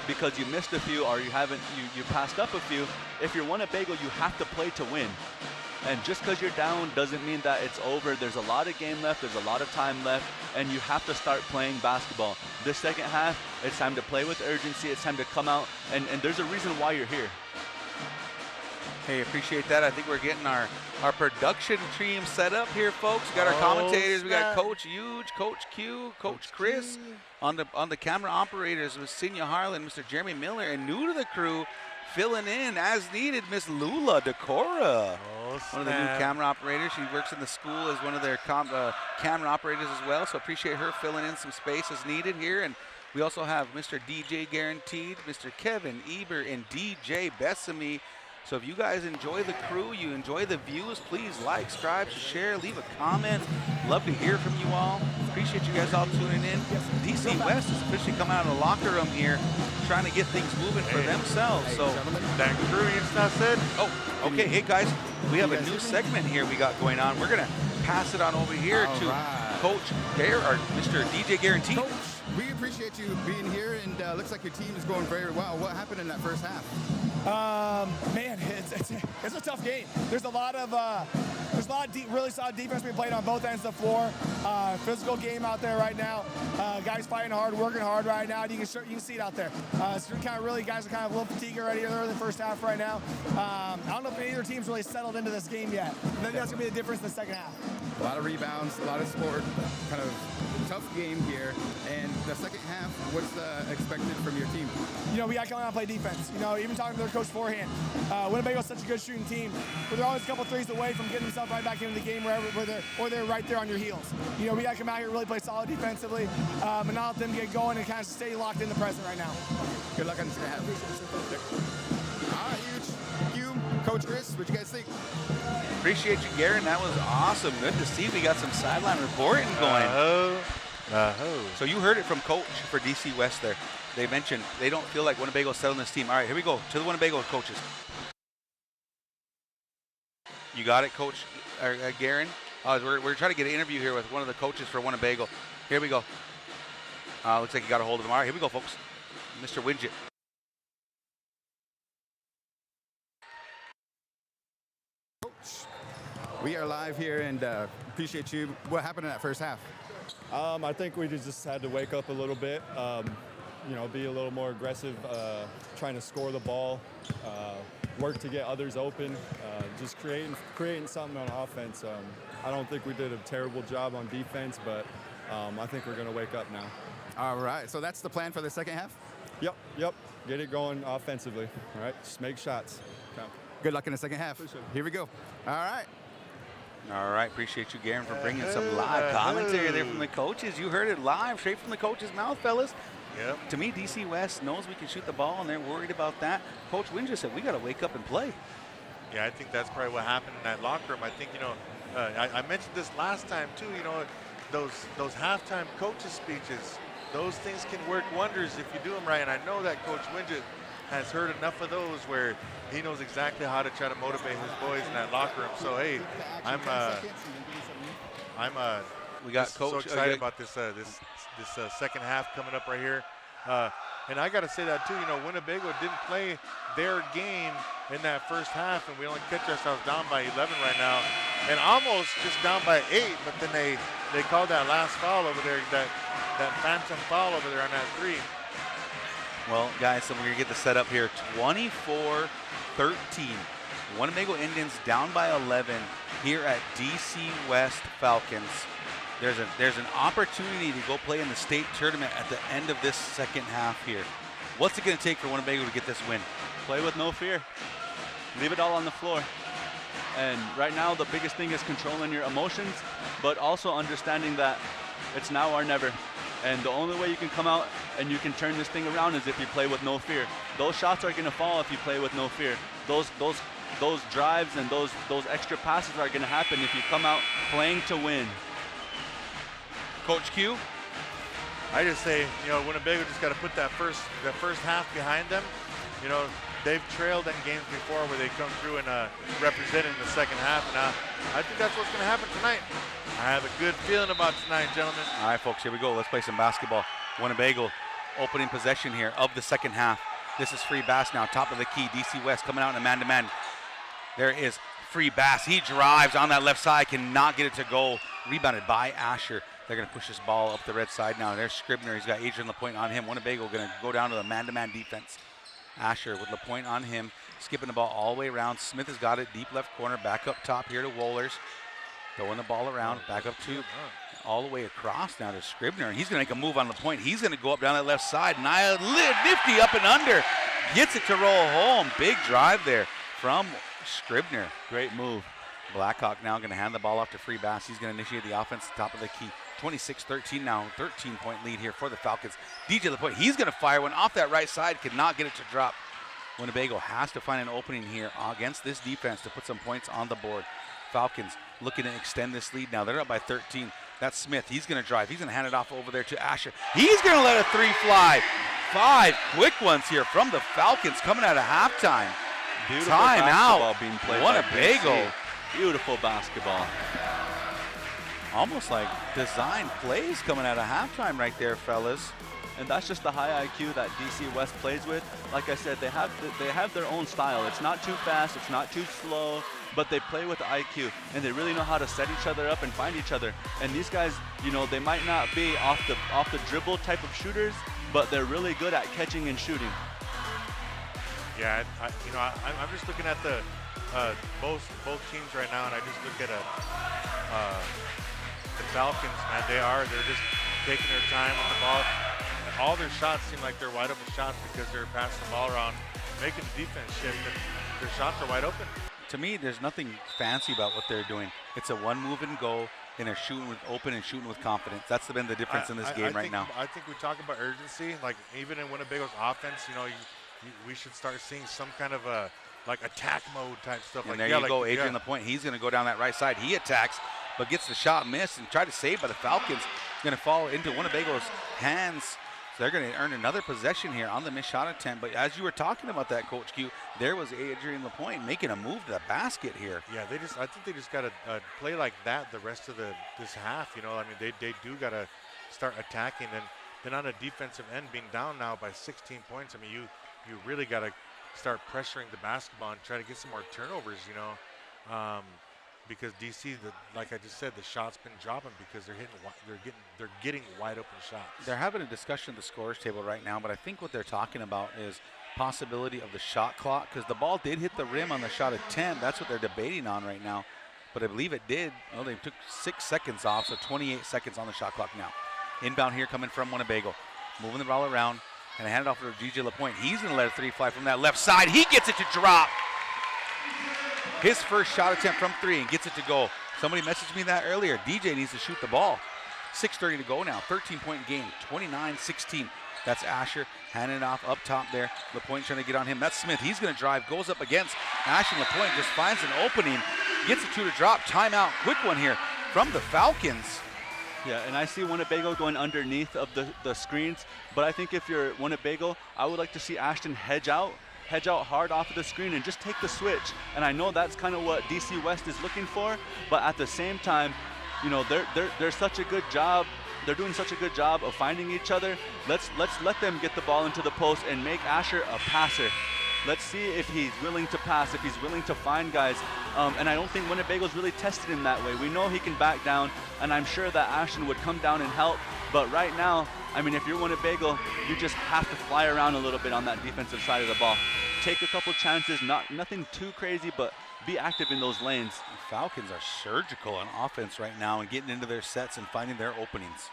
Speaker 3: because you missed a few or you passed up a few. If you're Winnebago, you have to play to win. And just because you're down doesn't mean that it's over. There's a lot of game left. There's a lot of time left. And you have to start playing basketball. This second half, it's time to play with urgency. It's time to come out. And there's a reason why you're here.
Speaker 1: Hey, appreciate that. I think we're getting our production team set up here, folks. We got our commentators. We got Coach Huge, Coach Q, Coach Chris. On the camera operators with Senior Harlan, Mr. Jeremy Miller, and new to the crew, filling in as needed, Miss Lula Decora. One of the new camera operators. She works in the school as one of their camera operators as well, so appreciate her filling in some space as needed here. And we also have Mr. DJ Guaranteed, Mr. Kevin Eber, and DJ Bessamy. So if you guys enjoy the crew, you enjoy the views, please like, subscribe, share, leave a comment. Love to hear from you all. Appreciate you guys all tuning in. DC West has officially come out of the locker room here, trying to get things moving for themselves. So
Speaker 2: that crew is not said.
Speaker 1: Oh, okay. Hey guys, we have a new segment here we got going on. We're gonna pass it on over here to Coach or Mr. DJ Guaranteed.
Speaker 4: Coach, we appreciate you being here, and looks like your team is going very well. What happened in that first half?
Speaker 5: Man, it's a tough game. There's a lot of really solid defense being played on both ends of the floor. Physical game out there right now. Guys fighting hard, working hard right now. You can see it out there. It's kind of really, guys are kind of a little fatigued already in the first half right now. I don't know if either team's really settled into this game yet. I think that's gonna be the difference in the second half.
Speaker 4: A lot of rebounds, a lot of support, kind of tough game here. And the second half, what's expected from your team?
Speaker 5: You know, we got to come out and play defense. You know, even talking to their coach beforehand, Winnebago's such a good shooting team, but they're always a couple threes away from getting themselves right back into the game where they're right there on your heels. You know, we got to come out here and really play solid defensively, and not let them get going and kind of stay locked in the present right now.
Speaker 4: Good luck on the second half. All right, Huge. You, Coach Chris, what you guys think?
Speaker 1: Appreciate you, Garen. That was awesome. Good to see. We got some sideline reporting going. So you heard it from Coach for DC West there. They mentioned they don't feel like Winnebago's settling this team. All right, here we go to the Winnebago coaches. You got it, Coach Garen? We're trying to get an interview here with one of the coaches for Winnebago. Here we go. Looks like you got a hold of him. All right, here we go, folks. Mr. Widget.
Speaker 4: We are live here, and appreciate you. What happened in that first half?
Speaker 6: I think we just had to wake up a little bit, you know, be a little more aggressive, trying to score the ball, work to get others open, just creating something on offense. I don't think we did a terrible job on defense, but I think we're going to wake up now.
Speaker 4: All right, so that's the plan for the second half?
Speaker 6: Yep. Get it going offensively. All right, just make shots. Okay.
Speaker 4: Good luck in the second half. Here we go. All right.
Speaker 1: All right, appreciate you, Garen, for bringing some live commentary there from the coaches. You heard it live, straight from the coach's mouth, fellas.
Speaker 2: Yep.
Speaker 1: To me, DC West knows we can shoot the ball, and they're worried about that. Coach Wynn just said, we got to wake up and play.
Speaker 2: Yeah, I think that's probably what happened in that locker room. I think, you know, I mentioned this last time, too, you know, those halftime coaches' speeches, those things can work wonders if you do them right. And I know that Coach Widget has heard enough of those where he knows exactly how to try to motivate his boys in that locker room. So hey, I'm
Speaker 1: we got Coach
Speaker 2: so excited about this second half coming up right here. And I got to say that too. You know, Winnebago didn't play their game in that first half, and we only catch ourselves down by 11 right now, and almost just down by 8. But then they called that last foul over there, that phantom foul over there on that 3.
Speaker 1: Well, guys, so we're going to get the setup here. 24-13. Winnebago Indians down by 11 here at DC West Falcons. There's an opportunity to go play in the state tournament at the end of this second half here. What's it going to take for Winnebago to get this win?
Speaker 3: Play with no fear. Leave it all on the floor. And right now, the biggest thing is controlling your emotions, but also understanding that it's now or never. And the only way you can come out and you can turn this thing around is if you play with no fear. Those shots are going to fall if you play with no fear. Those drives and those extra passes are going to happen if you come out playing to win.
Speaker 1: Coach Q?
Speaker 2: I just say, you know, Winnebago just got to put that first half behind them. You know, they've trailed in games before where they come through and represent in the second half, and I think that's what's going to happen tonight. I have a good feeling about tonight, gentlemen.
Speaker 1: All right, folks, here we go. Let's play some basketball. Winnebago opening possession here of the second half. This is Free Bass now, top of the key. DC West coming out in a man-to-man. There is Free Bass. He drives on that left side, cannot get it to go. Rebounded by Asher. They're going to push this ball up the red side now. There's Scribner. He's got Adrian LaPointe on him. Winnebago going to go down to the man-to-man defense. Asher with LaPointe on him, skipping the ball all the way around. Smith has got it deep left corner, back up top here to Wohlers. Throwing the ball around, back up to all the way across now to Scribner. He's going to make a move on LaPointe. He's going to go up down that left side. Nifty up and under. Gets it to roll home. Big drive there from Scribner.
Speaker 3: Great move.
Speaker 1: Blackhawk now going to hand the ball off to Free Bass. He's going to initiate the offense at the top of the key. 26-13 now, 13-point lead here for the Falcons. DJ LaPointe, he's going to fire one off that right side, could not get it to drop. Winnebago has to find an opening here against this defense to put some points on the board. Falcons looking to extend this lead now. They're up by 13. That's Smith. He's going to drive. He's going to hand it off over there to Asher. He's going to let a three fly. 5 quick ones here from the Falcons coming out of halftime.
Speaker 3: Beautiful
Speaker 1: Timeout.
Speaker 3: basketball being played
Speaker 1: Winnebago.
Speaker 3: by DC. Beautiful basketball.
Speaker 1: Almost like design plays coming out of halftime right there, fellas.
Speaker 3: And that's just the high IQ that DC West plays with. Like I said, they have their own style. It's not too fast, it's not too slow, but they play with IQ, and they really know how to set each other up and find each other. And these guys, you know, they might not be off the dribble type of shooters, but they're really good at catching and shooting.
Speaker 2: Yeah, I'm just looking at the both teams right now, and I just look at the Falcons, man. They're just taking their time with the ball. All their shots seem like they're wide open shots because they're passing the ball around, making the defense shift, and their shots are wide open.
Speaker 1: To me, there's nothing fancy about what they're doing. It's a one move and go, and they're shooting with open and shooting with confidence. That's been the difference in this game right now.
Speaker 2: I think we talk about urgency, like even in Winnebago's offense, you know, we should start seeing some kind of a like attack mode type stuff.
Speaker 1: And
Speaker 2: like,
Speaker 1: there
Speaker 2: yeah,
Speaker 1: you go,
Speaker 2: like,
Speaker 1: Adrian LaPointe. He's going to go down that right side. He attacks, but gets the shot missed and tried to save by the Falcons. Going to fall into Winnebago's hands. So they're going to earn another possession here on the missed shot attempt. But as you were talking about that, Coach Q, there was Adrian LaPointe making a move to the basket here.
Speaker 2: Yeah, I think they just got to play like that the rest of this half. You know, I mean, they do got to start attacking, and then on a defensive end, being down now by 16 points. I mean, you really got to start pressuring the basketball and try to get some more turnovers. You know, because DC, like I just said, the shots been dropping because they're getting wide open shots.
Speaker 1: They're having a discussion at the scorers table right now, but I think what they're talking about is possibility of the shot clock, because the ball did hit the rim on the shot attempt. That's what they're debating on right now. But I believe it did. Well, they took 6 seconds off, so 28 seconds on the shot clock now. Inbound here coming from Winnebago. Moving the ball around and hand it off to DJ LaPointe. He's going to let a three fly from that left side. He gets it to drop. His first shot attempt from 3 and gets it to go. Somebody messaged me that earlier. DJ needs to shoot the ball. 6:30 to go now. 13-point game. 29-16. That's Asher handing it off up top there. LaPointe trying to get on him. That's Smith. He's going to drive. Goes up against Asher. LaPointe just finds an opening. Gets it to drop. Timeout. Quick one here from the Falcons.
Speaker 3: Yeah, and I see Winnebago going underneath of the screens, but I think if you're Winnebago, I would like to see Ashton hedge out hard off of the screen and just take the switch. And I know that's kind of what DC West is looking for, but at the same time, you know, they're such a good job. They're doing such a good job of finding each other. Let's let them get the ball into the post and make Asher a passer. Let's see if he's willing to pass, if he's willing to find guys. And I don't think Winnebago's really tested him that way. We know he can back down, and I'm sure that Ashton would come down and help. But right now, I mean, if you're Winnebago, you just have to fly around a little bit on that defensive side of the ball. Take a couple chances, nothing too crazy, but be active in those lanes.
Speaker 1: The Falcons are surgical on offense right now and getting into their sets and finding their openings.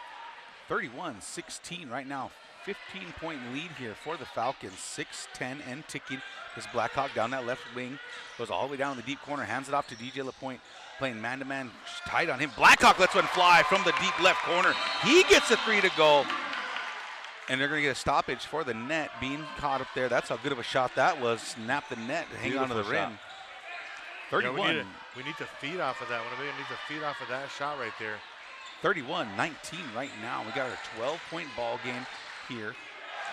Speaker 1: 31-16 right now. 15-point lead here for the Falcons. 6-10 and ticking. This Blackhawk down that left wing goes all the way down in the deep corner, hands it off to DJ LaPointe, playing man-to-man, tight on him. Blackhawk lets one fly from the deep left corner. He gets a 3 to go. And they're going to get a stoppage for the net being caught up there. That's how good of a shot that was. Snap the net, hang on to the rim. 31.
Speaker 2: We need to feed off of that. Winnebago needs to feed off of that shot right there.
Speaker 1: 31-19 right now. We got our 12-point ball game here.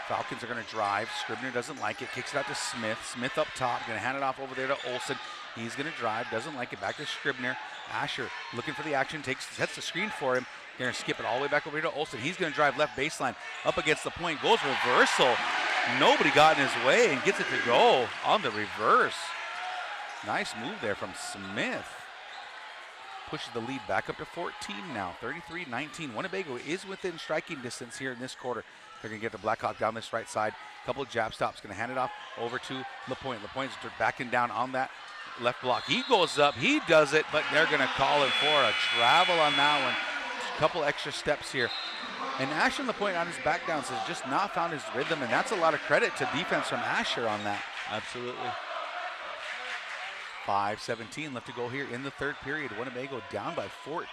Speaker 1: Falcons are going to drive. Scribner doesn't like it. Kicks it out to Smith. Smith up top. Going to hand it off over there to Olsen. He's going to drive. Doesn't like it. Back to Scribner. Asher looking for the action. Sets the screen for him. Going to skip it all the way back over here to Olsen. He's going to drive left baseline. Up against the point. Goes reversal. Nobody got in his way and gets it to go on the reverse. Nice move there from Smith. Pushes the lead back up to 14 now. 33-19. Winnebago is within striking distance here in this quarter. They're going to get the Blackhawk down this right side. Couple of jab stops. Going to hand it off over to LaPointe. LaPointe's backing down on that left block. He goes up. He does it, but they're going to call him for a travel on that one. A couple extra steps here. And Asher LaPointe on his back downs has just not found his rhythm, and that's a lot of credit to defense from Asher on that.
Speaker 3: Absolutely.
Speaker 1: 5:17 left to go here in the third period. Winnebago down by 14.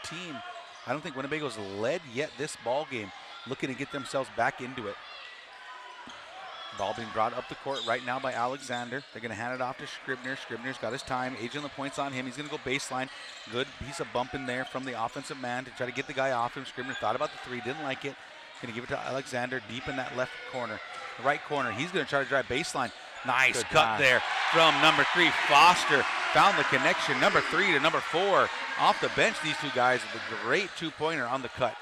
Speaker 1: I don't think Winnebago's led yet this ball game. Looking to get themselves back into it. Ball being brought up the court right now by Alexander. They're going to hand it off to Scribner. Scribner's got his time. Agent LaPointe's on him. He's going to go baseline. Good piece of bump in there from the offensive man to try to get the guy off him. Scribner thought about the three, didn't like it. Going to give it to Alexander deep in that left corner. The right corner. He's going to try to drive baseline. Nice
Speaker 3: Good
Speaker 1: cut
Speaker 3: pass
Speaker 1: there from number 3, Foster. Found the connection. Number 3 to number 4. Off the bench, these two guys with a great two-pointer on the cut.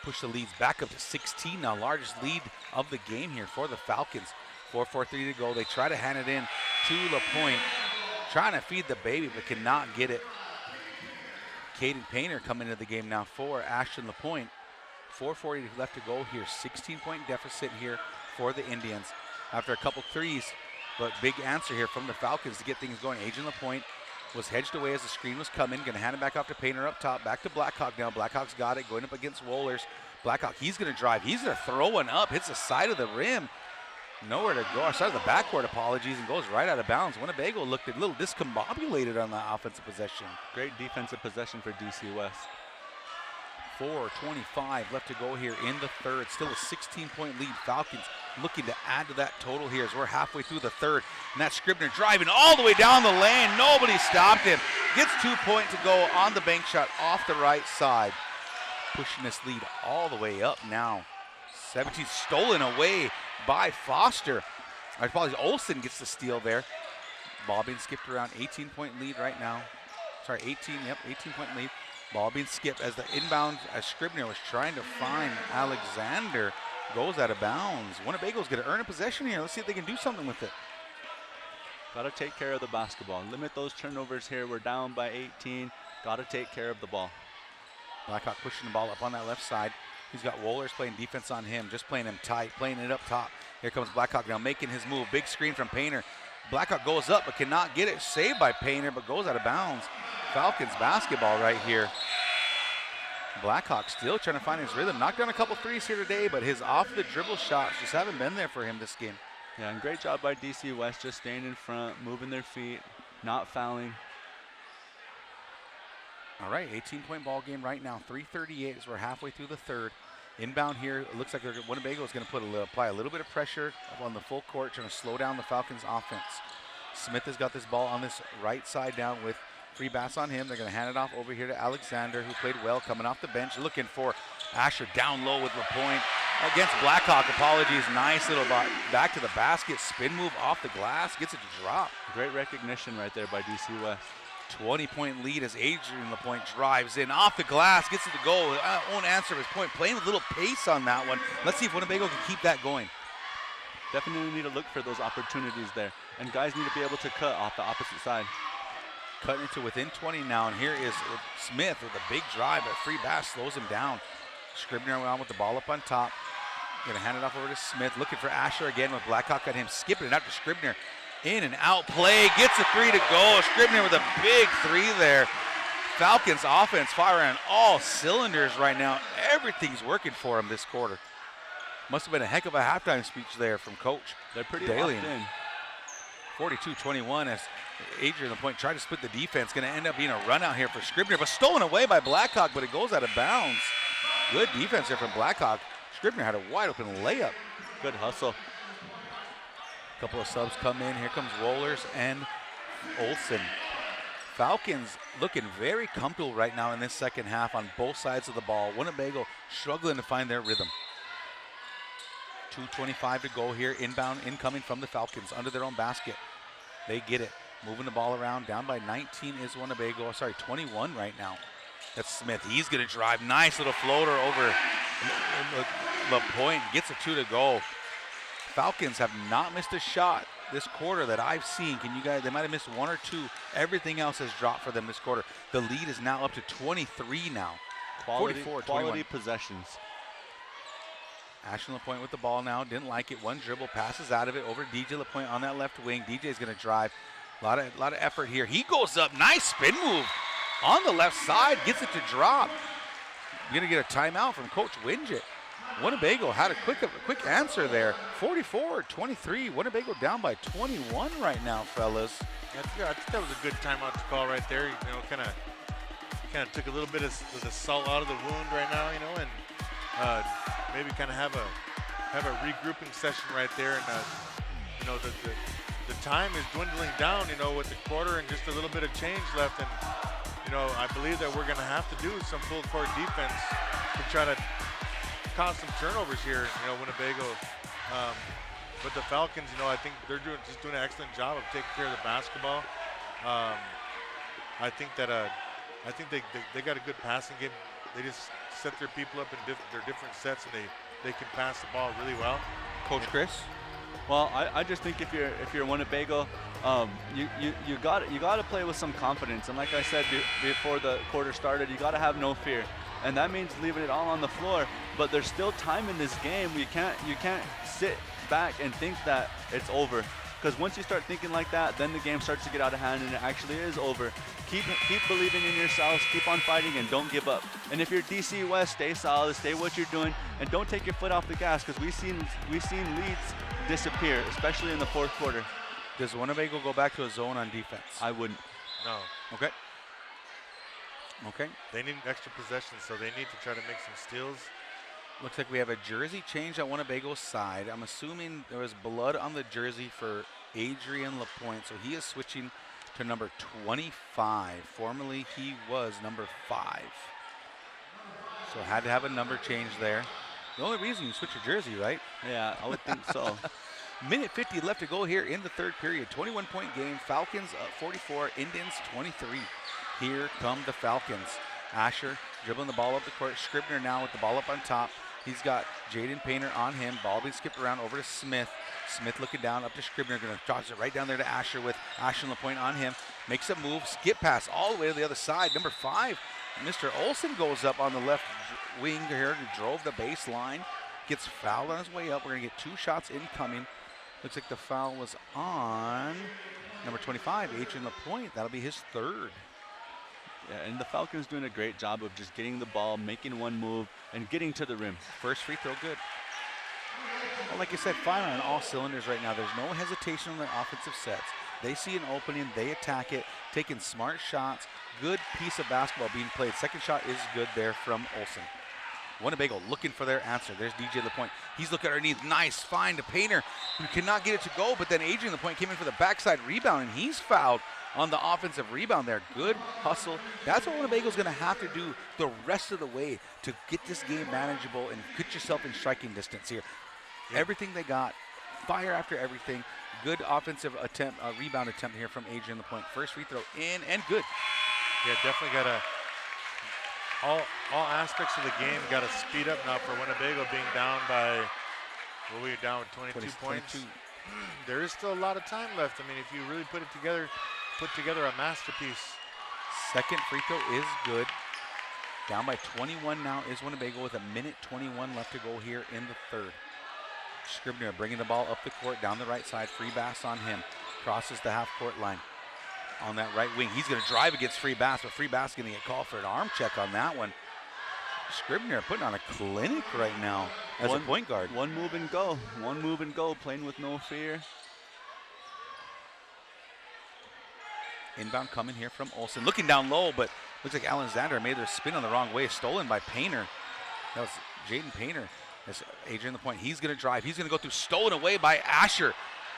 Speaker 1: Push the leads back up to 16 now. Largest lead of the game here for the Falcons. 4:43 to go. They try to hand it in to LaPointe. Trying to feed the baby, but cannot get it. Caden Painter coming into the game now for Ashton LaPointe. 4:40 left to go here. 16-point deficit here for the Indians. After a couple threes, but big answer here from the Falcons to get things going. Agent LaPointe was hedged away as the screen was coming. Going to hand it back off to Painter up top. Back to Blackhawk now. Blackhawk's got it. Going up against Wohlers. Blackhawk, he's going to drive. He's going to throw one up. Hits the side of the rim. Nowhere to go. Side of the backcourt, apologies, and goes right out of bounds. Winnebago looked a little discombobulated on that offensive possession.
Speaker 3: Great defensive possession for DC West.
Speaker 1: 4:25 left to go here in the third. Still a 16-point lead. Falcons looking to add to that total here as we're halfway through the third. And that's Scribner driving all the way down the lane. Nobody stopped him. Gets 2 points to go on the bank shot off the right side. Pushing this lead all the way up now. 17 stolen away by Foster. I apologize. Olsen gets the steal there. Ball being skipped around. 18-point lead right now. Sorry, 18-point lead. Ball being skipped as the inbound, as Scribner was trying to find Alexander. Goes out of bounds. Winnebago's going to earn a possession here. Let's see if they can do something with it.
Speaker 3: Got to take care of the basketball. Limit those turnovers here. We're down by 18. Got to take care of the ball.
Speaker 1: Blackhawk pushing the ball up on that left side. He's got Wohlers playing defense on him, just playing him tight, playing it up top. Here comes Blackhawk now making his move. Big screen from Painter. Blackhawk goes up but cannot get it. Saved by Painter but goes out of bounds. Falcons basketball right here. Blackhawk still trying to find his rhythm. Knocked down a couple threes here today, but his off-the-dribble shots just haven't been there for him this game.
Speaker 3: Yeah, and great job by DC West, just staying in front, moving their feet, not fouling.
Speaker 1: All right, 18-point ball game right now. 3:38 as we're halfway through the third. Inbound here, it looks like Winnebago is going to apply a little bit of pressure on the full court, trying to slow down the Falcons' offense. Smith has got this ball on this right side down with free pass on him. They're going to hand it off over here to Alexander, who played well coming off the bench. Looking for Asher down low with LaPointe. Against Blackhawk, apologies. Nice little back to the basket. Spin move off the glass. Gets it to drop.
Speaker 3: Great recognition right there by DC West.
Speaker 1: 20-point lead as Adrian LaPointe drives in off the glass. Gets it to go. Won't answer his point. Playing with a little pace on that one. Let's see if Winnebago can keep that going.
Speaker 3: Definitely need to look for those opportunities there. And guys need to be able to cut off the opposite side.
Speaker 1: Cutting it to within 20 now, and here is Smith with a big drive, but free pass slows him down. Scribner on with the ball up on top. Gonna hand it off over to Smith, looking for Asher again with Blackhawk at him, skipping it out to Scribner. In and out play, gets a three to go. Scribner with a big three there. Falcons offense firing on all cylinders right now. Everything's working for him this quarter. Must have been a heck of a halftime speech there from Coach.
Speaker 3: They're pretty
Speaker 1: Daly.
Speaker 3: locked in.
Speaker 1: 42-21 as Adrian LaPointe tried to split the defense. Going to end up being a run out here for Scribner, but stolen away by Blackhawk, but it goes out of bounds. Good defense there from Blackhawk. Scribner had a wide open layup.
Speaker 3: Good hustle.
Speaker 1: Couple of subs come in. Here comes Wohlers and Olsen. Falcons looking very comfortable right now in this second half on both sides of the ball. Winnebago struggling to find their rhythm. 2:25 to go here. Inbound, incoming from the Falcons under their own basket. They get it. Moving the ball around. Down by 19 is Winnebago. Sorry, 21 right now. That's Smith. He's going to drive. Nice little floater over the point. Gets a 2 to go. Falcons have not missed a shot this quarter that I've seen. Can you guys, they might have missed 1 or 2. Everything else has dropped for them this quarter. The lead is now up to 23 now.
Speaker 3: Quality
Speaker 1: 44-21.
Speaker 3: possessions.
Speaker 1: Ashton LaPointe with the ball now. Didn't like it. One dribble, passes out of it over DJ LaPointe on that left wing. DJ's going to drive. A lot of effort here. He goes up. Nice spin move on the left side. Gets it to drop. We're going to get a timeout from Coach Winget. Winnebago had a quick answer there. 44-23. Winnebago down by 21 right now, fellas.
Speaker 2: I think that was a good timeout to call right there. You know, kind of took a little bit of the salt out of the wound right now. You know, and maybe kind of have a regrouping session right there. And you know, the time is dwindling down. You know, with the quarter and just a little bit of change left. And you know, I believe that we're going to have to do some full court defense to try to cause some turnovers here, you know, Winnebago. But the Falcons, you know, I think they're doing an excellent job of taking care of the basketball. I think they got a good passing game. They just set their people up in their different sets, and they can pass the ball really well.
Speaker 1: Coach Chris?
Speaker 3: Well, I just think if you're Winnebago, you got to play with some confidence. And like I said before the quarter started, you got to have no fear. And that means leaving it all on the floor. But there's still time in this game. You can't sit back and think that it's over. Because once you start thinking like that, then the game starts to get out of hand and it actually is over. Keep believing in yourselves, keep on fighting, and don't give up. And if you're DC West, stay solid, stay what you're doing, and don't take your foot off the gas, because we've seen leads disappear, especially in the fourth quarter.
Speaker 1: Does Winnebago go back to a zone on defense?
Speaker 3: I wouldn't.
Speaker 2: No.
Speaker 1: Okay. Okay.
Speaker 2: They need extra possession, so they need to try to make some steals.
Speaker 1: Looks like we have a jersey change on Winnebago's side. I'm assuming there was blood on the jersey for Adrian LaPointe, so he is switching to number 25. Formerly, he was number 5. So had to have a number change there. The only reason you switch your jersey, right?
Speaker 3: Yeah, I would think so.
Speaker 1: Minute 50 left to go here in the third period. 21-point game. Falcons 44, Indians 23. Here come the Falcons. Asher dribbling the ball up the court. Scribner now with the ball up on top. He's got Jaden Painter on him. Ball being skipped around over to Smith. Smith looking down up to Scribner. Going to toss it right down there to Asher with Ashton LaPointe on him. Makes a move. Skip pass all the way to the other side. Number 5, Mr. Olsen goes up on the left wing here. Drove the baseline. Gets fouled on his way up. We're going to get 2 shots incoming. Looks like the foul was on number 25, Adrian LaPointe. That'll be his 3rd.
Speaker 3: Yeah, and the Falcons doing a great job of just getting the ball, making one move, and getting to the rim.
Speaker 1: First free throw good. Well, like I said, firing on all cylinders right now. There's no hesitation on their offensive sets. They see an opening, they attack it, taking smart shots. Good piece of basketball being played. Second shot is good there from Olsen. Winnebago looking for their answer. There's DJ LaPointe. He's looking underneath. Nice find to Painter, who cannot get it to go, but then Adrian LaPointe came in for the backside rebound, and he's fouled on the offensive rebound there. Good hustle. That's what Winnebago's going to have to do the rest of the way to get this game manageable and put yourself in striking distance here. Yeah. Everything they got, fire after everything. Good offensive attempt, rebound attempt here from Adrian LaPointe. First free throw in and good.
Speaker 2: Yeah, definitely got to, all aspects of the game got to speed up now for Winnebago being down by, well, we're down with 22 points. 22. There is still a lot of time left. I mean, if you really put together a masterpiece.
Speaker 1: Second free throw is good. Down by 21 now is Winnebago with 1:21 left to go here in the third. Scribner bringing the ball up the court down the right side. Free Bass on him. Crosses the half-court line. On that right wing, he's going to drive against Free Bass, but Free Bass going to get called for an arm check on that one. Scribner putting on a clinic right now as a point guard.
Speaker 3: One move and go. One move and go. Playing with no fear.
Speaker 1: Inbound coming here from Olsen. Looking down low, but looks like Alexander made their spin on the wrong way. Stolen by Painter. That was Jaden Painter. That's Adrian LaPointe. He's going to drive. He's going to go through. Stolen away by Asher.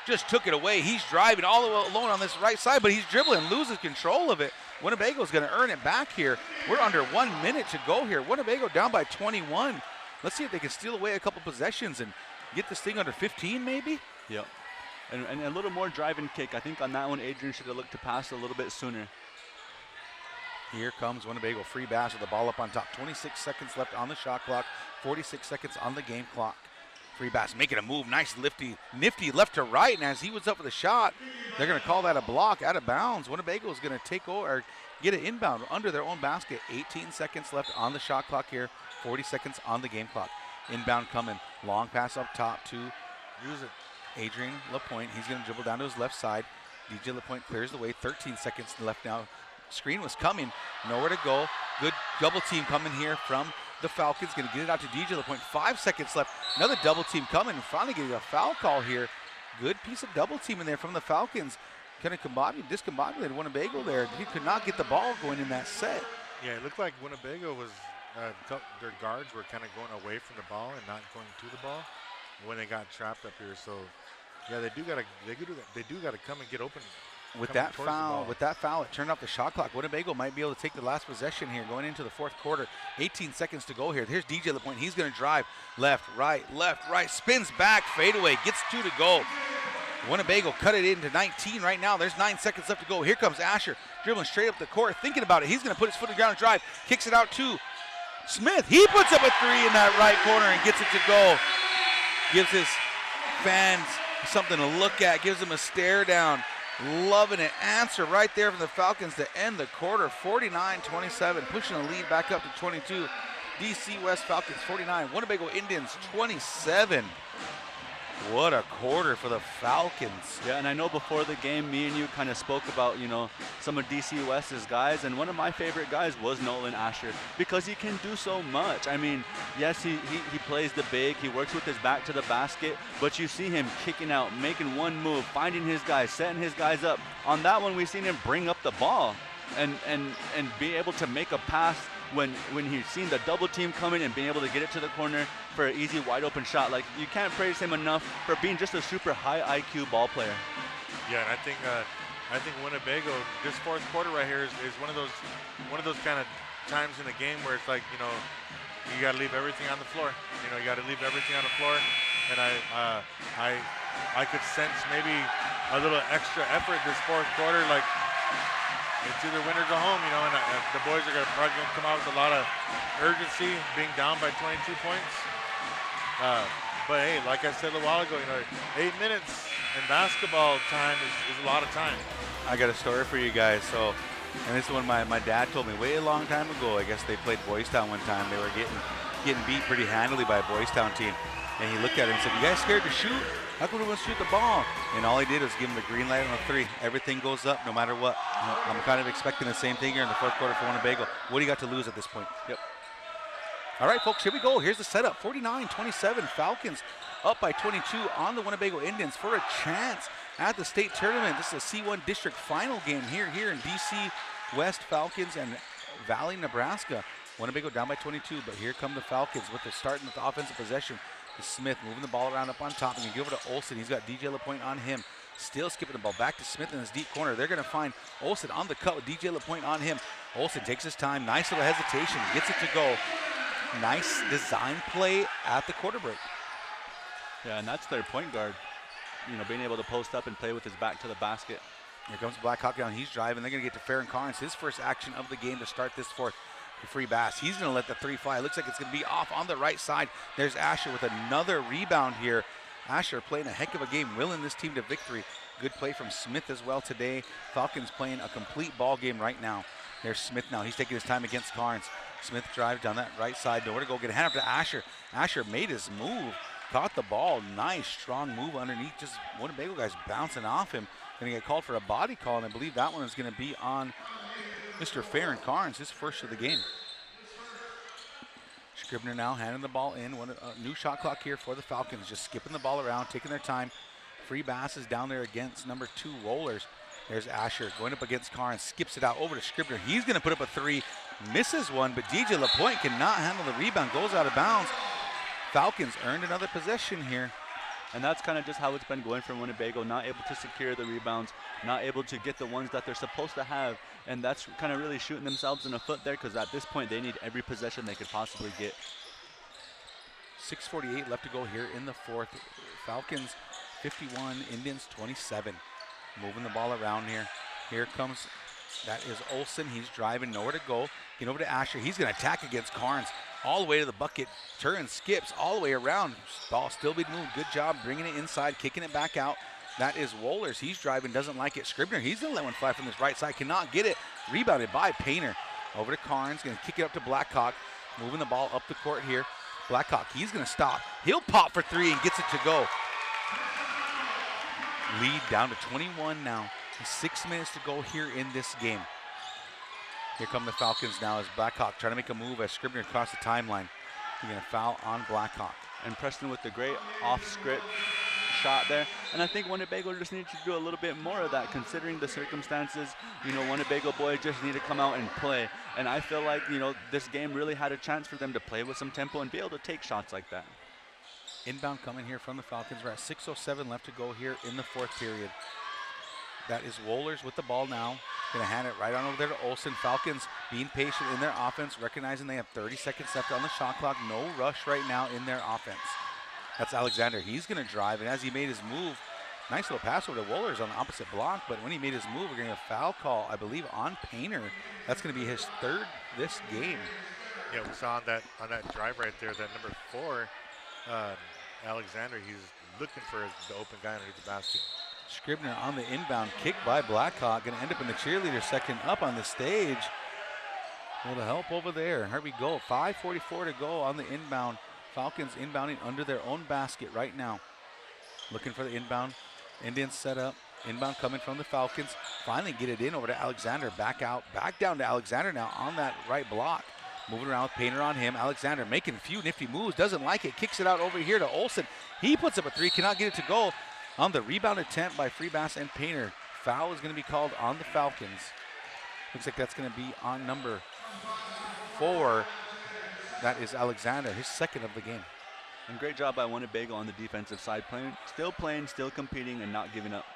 Speaker 1: Just took it away. He's driving all alone on this right side, but he's dribbling, loses control of it. Winnebago's going to earn it back here. We're under 1 minute to go here. Winnebago down by 21. Let's see if they can steal away a couple possessions and get this thing under 15 maybe.
Speaker 3: Yep. And a little more drive and kick. I think on that one, Adrian should have looked to pass a little bit sooner.
Speaker 1: Here comes Winnebago. Free Bass with the ball up on top. 26 seconds left on the shot clock. 46 seconds on the game clock. Free Bass making a move. Nice nifty left to right. And as he was up for the shot, they're going to call that a block out of bounds. Winnebago is going to take over, or get it inbound under their own basket. 18 seconds left on the shot clock here. 40 seconds on the game clock. Inbound coming. Long pass up top to Adrian Lapointe. He's going to dribble down to his left side. DJ Lapointe clears the way. 13 seconds left now. Screen was coming. Nowhere to go. Good double team coming here from the Falcons. Going to get it out to DJ Lapointe. 5 seconds left. Another double team coming. And finally getting a foul call here. Good piece of double team in there from the Falcons. Kind of discombobulated Winnebago there. He could not get the ball going in that set.
Speaker 2: Yeah, it looked like Winnebago was, their guards were kind of going away from the ball and not going to the ball when they got trapped up here. So, yeah, they do gotta come and get open.
Speaker 1: With that foul, it turned off the shot clock. Winnebago might be able to take the last possession here going into the fourth quarter. 18 seconds to go here. Here's DJ Lapointe. He's going to drive left, right, spins back, fadeaway, gets 2 to go. Winnebago cut it into 19 right now. There's 9 seconds left to go. Here comes Asher dribbling straight up the court, thinking about it. He's going to put his foot on the ground and drive. Kicks it out to Smith. He puts up a 3 in that right corner and gets it to go. Gives his fans something to look at. Gives them a stare down. Loving it. Answer right there from the Falcons to end the quarter. 49-27, pushing the lead back up to 22. DC West Falcons 49, Winnebago Indians 27. What a quarter for the Falcons.
Speaker 3: Yeah, and I know before the game, me and you kind of spoke about, some of DC West's guys, and one of my favorite guys was Nolan Asher because he can do so much. I mean, yes, he plays the big, he works with his back to the basket, but you see him kicking out, making one move, finding his guys, setting his guys up. On that one, we've seen him bring up the ball and be able to make a pass when he's seen the double team coming and being able to get it to the corner for an easy wide open shot. Like, you can't praise him enough for being just a super high IQ ball player.
Speaker 2: Yeah, and I think Winnebago, this fourth quarter right here is one of those kind of times in the game where it's like, you got to leave everything on the floor. You got to leave everything on the floor. And I could sense maybe a little extra effort this fourth quarter, like, it's either win or go home, and the boys are probably going to come out with a lot of urgency, being down by 22 points. But hey, like I said a while ago, 8 minutes in basketball time is a lot of time.
Speaker 1: I got a story for you guys. And this is one my dad told me way a long time ago. I guess they played Boys Town one time. They were getting beat pretty handily by a Boys Town team. And he looked at him and said, "You guys scared to shoot? How come we want to shoot the ball?" And all he did was give him the green light on a 3. Everything goes up no matter what. I'm kind of expecting the same thing here in the fourth quarter for Winnebago. What do you got to lose at this point?
Speaker 3: Yep.
Speaker 1: All right, folks, here we go. Here's the setup. 49-27, Falcons up by 22 on the Winnebago Indians for a chance at the state tournament. This is a C1 district final game here in DC West. Falcons and Valley, Nebraska. Winnebago down by 22, but here come the Falcons with the starting with the offensive possession. Smith moving the ball around up on top. And you give it to Olsen. He's got DJ Lapointe on him. Still skipping the ball back to Smith in his deep corner. They're going to find Olsen on the cut with DJ Lapointe on him. Olsen takes his time. Nice little hesitation. Gets it to go. Nice design play at the quarter break.
Speaker 3: Yeah, and that's their point guard. Being able to post up and play with his back to the basket.
Speaker 1: Here comes Blackhawk down. He's driving. They're going to get to Farron Carnes. His first action of the game to start this fourth. Free Bass. He's going to let the 3 fly. It looks like it's going to be off on the right side. There's Asher with another rebound here. Asher playing a heck of a game, willing this team to victory. Good play from Smith as well today. Falcons playing a complete ball game right now. There's Smith now. He's taking his time against Carnes. Smith drives down that right side. Nowhere to go. Get a hand up to Asher. Asher made his move. Caught the ball. Nice, strong move underneath. Just Winnebago guys bouncing off him. Going to get called for a body call, and I believe that one is going to be on Mr. Farron Carnes, his first of the game. Scribner now handing the ball in. New shot clock here for the Falcons. Just skipping the ball around, taking their time. Free Bass is down there against number 2 Rollers. There's Asher going up against Carnes. Skips it out over to Scribner. He's going to put up a 3. Misses one, but DJ Lapointe cannot handle the rebound. Goes out of bounds. Falcons earned another possession here.
Speaker 3: And that's kind of just how it's been going for Winnebago, not able to secure the rebounds, not able to get the ones that they're supposed to have. And that's kind of really shooting themselves in the foot there, because at this point they need every possession they could possibly get.
Speaker 1: 6:48 left to go here in the fourth. Falcons 51, Indians 27. Moving the ball around here. Here comes, that is Olsen. He's driving, nowhere to go. Get over to Asher. He's going to attack against Carnes. All the way to the bucket. Turn, skips all the way around. Ball still being moved. Good job bringing it inside, kicking it back out. That is Wohlers. He's driving, doesn't like it. Scribner, he's going to let one fly from this right side. Cannot get it. Rebounded by Painter. Over to Carnes. Going to kick it up to Blackhawk. Moving the ball up the court here. Blackhawk, he's going to stop. He'll pop for three and gets it to go. Lead down to 21 now. 6 minutes to go here in this game. Here come the Falcons now as Blackhawk trying to make a move as Scribner across the timeline. He's going to foul on Blackhawk.
Speaker 3: And Preston with the great off-script shot there. And I think Winnebago just needs to do a little bit more of that, considering the circumstances. You know, Winnebago boys just need to come out and play. And I feel like, you know, this game really had a chance for them to play with some tempo and be able to take shots like that.
Speaker 1: Inbound coming here from the Falcons. We're at 6:07 left to go here in the fourth period. That is Wohlers with the ball now. Going to hand it right on over there to Olsen. Falcons being patient in their offense, recognizing they have 30 seconds left on the shot clock. No rush right now in their offense. That's Alexander. He's going to drive, and as he made his move, nice little pass over to Wohlers on the opposite block, but when he made his move, we're going to get a foul call, I believe, on Painter. That's going to be his third this game.
Speaker 2: Yeah, we saw on that drive right there, that number 4, Alexander, he's looking for the open guy underneath the basket.
Speaker 1: Scribner on the inbound, kick by Blackhawk, going to end up in the cheerleader section up on the stage. A little help over there. Here we go, 5:44 to go on the inbound. Falcons inbounding under their own basket right now. Looking for the inbound. Indians set up. Inbound coming from the Falcons. Finally get it in over to Alexander. Back out, back down to Alexander now on that right block. Moving around with Painter on him. Alexander making a few nifty moves. Doesn't like it. Kicks it out over here to Olsen. He puts up a three. Cannot get it to go. On the rebound attempt by Freebass and Painter. Foul is going to be called on the Falcons. Looks like that's going to be on number 4. That is Alexander, his second of the game.
Speaker 3: And great job by Winnebago on the defensive side, playing, still competing, and not giving up.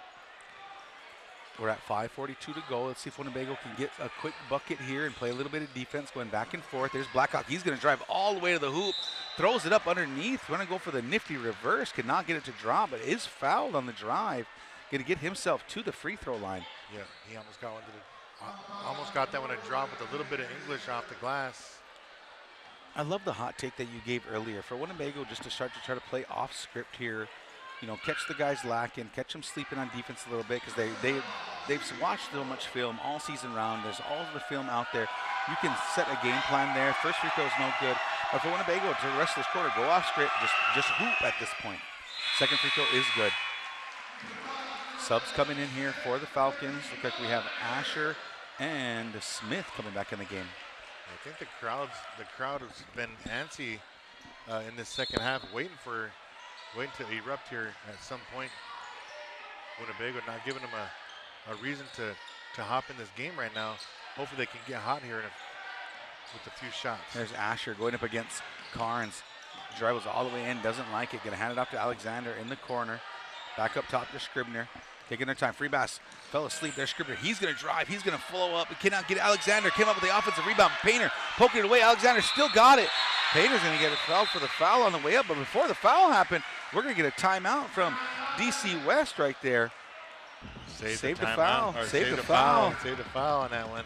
Speaker 1: We're at 5:42 to go. Let's see if Winnebago can get a quick bucket here and play a little bit of defense, going back and forth. There's Blackhawk. He's going to drive all the way to the hoop, throws it up underneath. Going to go for the nifty reverse. Could not get it to drop, but is fouled on the drive. Going to get himself to the free throw line.
Speaker 2: Yeah, he almost got one almost got that one to drop with a little bit of English off the glass.
Speaker 1: I love the hot take that you gave earlier for Winnebago just to start to try to play off script here. You know, catch the guys lacking, catch them sleeping on defense a little bit, because they've watched so much film all season round. There's all the film out there. You can set a game plan there. First free throw is no good. But for Winnebago, to the rest of this quarter, go off script, just hoop at this point. Second free throw is good. Subs coming in here for the Falcons. Look like we have Asher and Smith coming back in the game.
Speaker 2: I think the crowd has been antsy in this second half, waiting to erupt here at some point. Winnebago not giving them a reason to hop in this game right now. Hopefully they can get hot here with a few shots.
Speaker 1: There's Asher going up against Carnes. Dribbles all the way in, doesn't like it. Gonna hand it off to Alexander in the corner. Back up top to Scribner. Taking their time. Freebass fell asleep there. Scribner, he's going to drive. He's going to flow up. He cannot get it. Alexander came up with the offensive rebound. Painter poking it away. Alexander still got it. Painter's going to get it fouled for the foul on the way up. But before the foul happened, we're going to get a timeout from DC West right there. Save the foul.
Speaker 2: Save the foul. Save the foul on that one.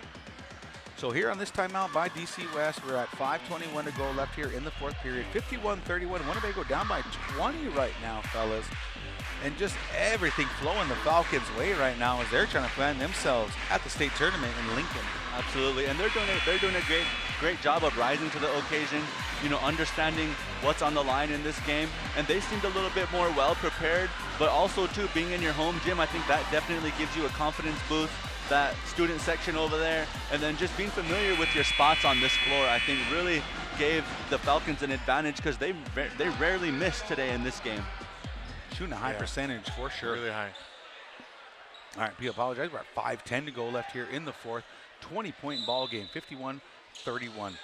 Speaker 1: So here on this timeout by DC West, we're at 5:21 to go left here in the fourth period. 51-31. Winnebago down by 20 right now, fellas. And just everything flowing the Falcons' way right now as they're trying to find themselves at the state tournament in Lincoln.
Speaker 3: Absolutely, and they're doing a great job of rising to the occasion. You know, understanding what's on the line in this game, and they seemed a little bit more well prepared. But also too, being in your home gym, I think that definitely gives you a confidence boost. That student section over there, and then just being familiar with your spots on this floor, I think really gave the Falcons an advantage, because they rarely miss today in this game.
Speaker 1: Shooting a high percentage for sure.
Speaker 2: Really high.
Speaker 1: All right, we apologize. We're at 5:10 to go left here in the fourth. 20-point ball game, 51-31.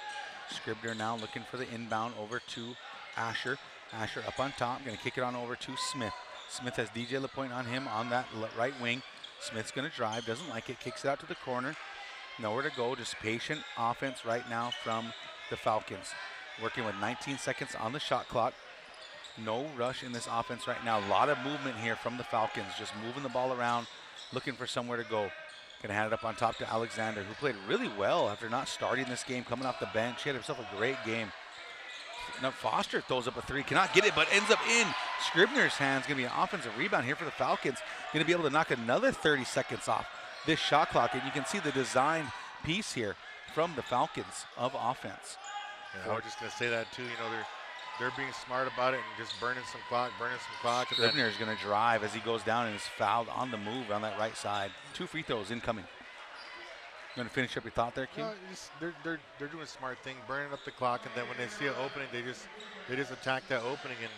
Speaker 1: Scribner now looking for the inbound over to Asher. Asher up on top, going to kick it on over to Smith. Smith has DJ LaPointe on him on that right wing. Smith's going to drive, doesn't like it, kicks it out to the corner. Nowhere to go, just patient offense right now from the Falcons. Working with 19 seconds on the shot clock. No rush in this offense right now. A lot of movement here from the Falcons, just moving the ball around, looking for somewhere to go. Going to hand it up on top to Alexander, who played really well after not starting this game, coming off the bench. He had himself a great game. Now Foster throws up a three, cannot get it, but ends up in Scribner's hands. Going to be an offensive rebound here for the Falcons. Going to be able to knock another 30 seconds off this shot clock, and you can see the design piece here from the Falcons of offense.
Speaker 2: Yeah, I was just going to say that too. You know, they're being smart about it and just burning some clock.
Speaker 1: Scribner is going to drive as he goes down and is fouled on the move on that right side. 2 free throws incoming. You want to finish up your thought there, Q?
Speaker 2: No, they're doing a smart thing, burning up the clock, and then when they see an opening, they just attack that opening, and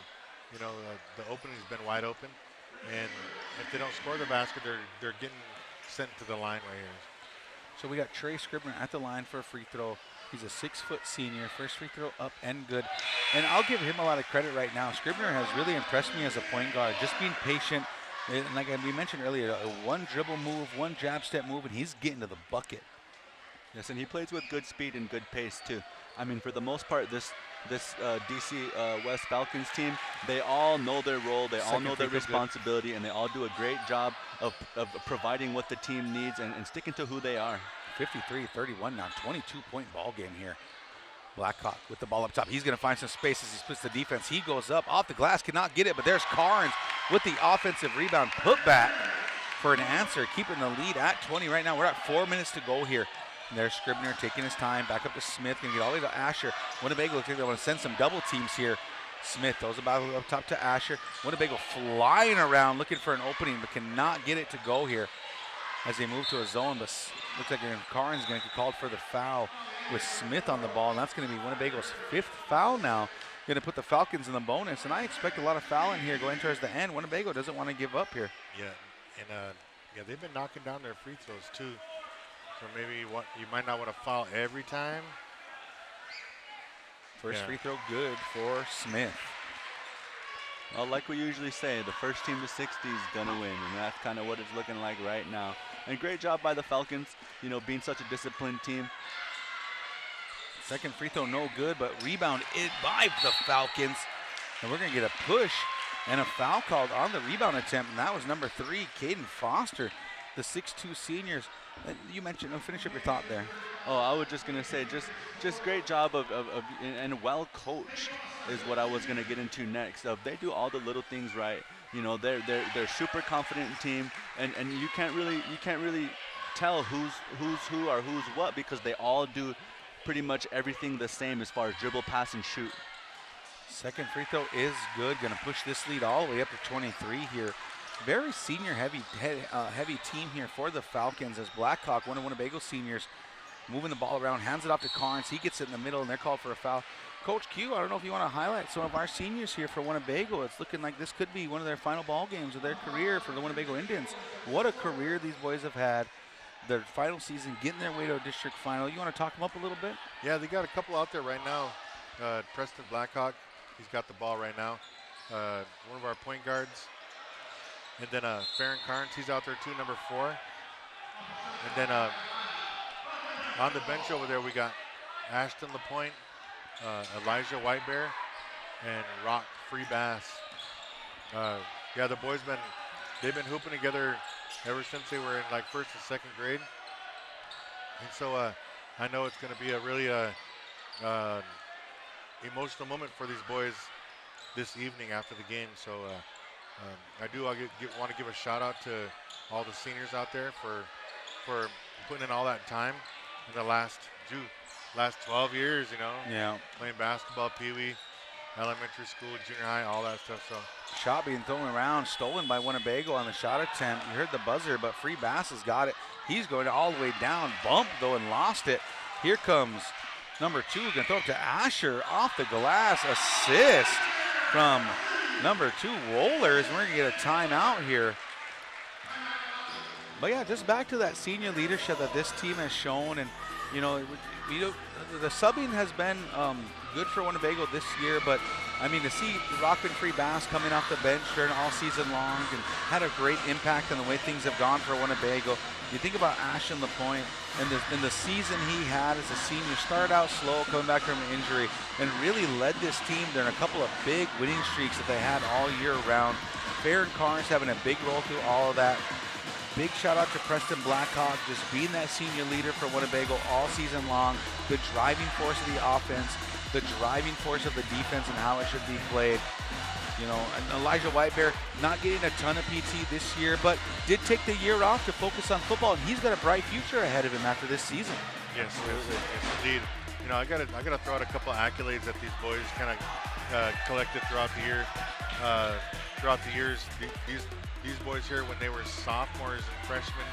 Speaker 2: you know the opening's been wide open, and if they don't score the basket, they're getting sent to the line right here.
Speaker 1: So we got Trey Scribner at the line for a free throw. He's a 6-foot senior. First free throw up and good. And I'll give him a lot of credit right now. Scribner has really impressed me as a point guard, just being patient. And like we mentioned earlier, one dribble move, one jab step move, and he's getting to the bucket.
Speaker 3: Yes, and he plays with good speed and good pace too. I mean, for the most part, this DC West Falcons team, they all know their role, they all know their responsibility, and they all do a great job of providing what the team needs and sticking to who they are.
Speaker 1: 53-31 now, 22-point ball game here. Blackhawk with the ball up top. He's going to find some space as he splits the defense. He goes up off the glass, cannot get it, but there's Carnes with the offensive rebound. Put back for an answer, keeping the lead at 20 right now. We're at 4 minutes to go here. And there's Scribner taking his time, back up to Smith, going to get all the way to Asher. Winnebago looks like they want to send some double teams here. Smith throws the ball up top to Asher. Winnebago flying around looking for an opening, but cannot get it to go here as they move to a zone. But looks like Carnes is going to get called for the foul with Smith on the ball, and that's going to be Winnebago's 5th foul now. Going to put the Falcons in the bonus, and I expect a lot of fouling here going towards the end. Winnebago doesn't want to give up here.
Speaker 2: Yeah, and they've been knocking down their free throws too. So maybe you might not want to foul every time.
Speaker 1: First free throw good for Smith.
Speaker 3: Well, like we usually say, the first team to 60 is going to win, and that's kind of what it's looking like right now. And great job by the Falcons, you know, being such a disciplined team.
Speaker 1: Second free throw no good, but rebound it by the Falcons. And we're going to get a push and a foul called on the rebound attempt, and that was number 3, Caden Foster, the 6'2 seniors. You mentioned, finish up your thought there.
Speaker 3: Oh, I was just going to say, just great job and well coached is what I was going to get into next. They do all the little things right. You know, they're super confident team, and you can't really tell who's who or who's what, because they all do pretty much everything the same as far as dribble, pass, and shoot.
Speaker 1: Second free throw is good. Going to push this lead all the way up to 23 here. Very senior heavy team here for the Falcons, as Blackhawk, one of Winnebago seniors, moving the ball around, hands it off to Carnes. He gets it in the middle, and they're called for a foul. Coach Q, I don't know if you want to highlight some of our seniors here for Winnebago. It's looking like this could be one of their final ball games of their career for the Winnebago Indians. What a career these boys have had. Their final season, getting their way to a district final. You want to talk them up a little bit?
Speaker 2: Yeah, they got a couple out there right now. Preston Blackhawk, he's got the ball right now. One of our point guards. And then Farron Carnes, he's out there too, number 4. And then on the bench over there, we got Ashton LaPointe, Elijah Whitebear, and Rock Free Bass. Yeah, the boys they've been hooping together ever since they were in like 1st and 2nd grade. And so I know it's going to be a really emotional moment for these boys this evening after the game. So I want to give a shout out to all the seniors out there for putting in all that time in the last 12 years, you know.
Speaker 1: Yeah. Playing
Speaker 2: basketball, peewee, elementary school, junior high, all that stuff. So
Speaker 1: shot being thrown around, stolen by Winnebago on the shot attempt. You heard the buzzer, but Free Bass has got it. He's going all the way down, bumped though and lost it. Here comes number 2, going to throw it to Asher off the glass. Assist from number 2, Wohlers. We're going to get a timeout here. But yeah, just back to that senior leadership that this team has shown, and you know, the subbing has been good for Winnebago this year, but I mean, to see Rockland Free Bass coming off the bench during all season long and had a great impact on the way things have gone for Winnebago. You think about Ashton LaPointe and the season he had as a senior, started out slow, coming back from an injury, and really led this team during a couple of big winning streaks that they had all year round. Farron Carnes having a big role through all of that. Big shout out to Preston Blackhawk, just being that senior leader for Winnebago all season long, the driving force of the offense, the driving force of the defense and how it should be played. You know, and Elijah Whitebear not getting a ton of PT this year, but did take the year off to focus on football, and he's got a bright future ahead of him after this season.
Speaker 2: Yes, indeed. You know, I gotta throw out a couple of accolades that these boys kind of collected throughout the year. Throughout the years, these boys here, when they were sophomores and freshmen,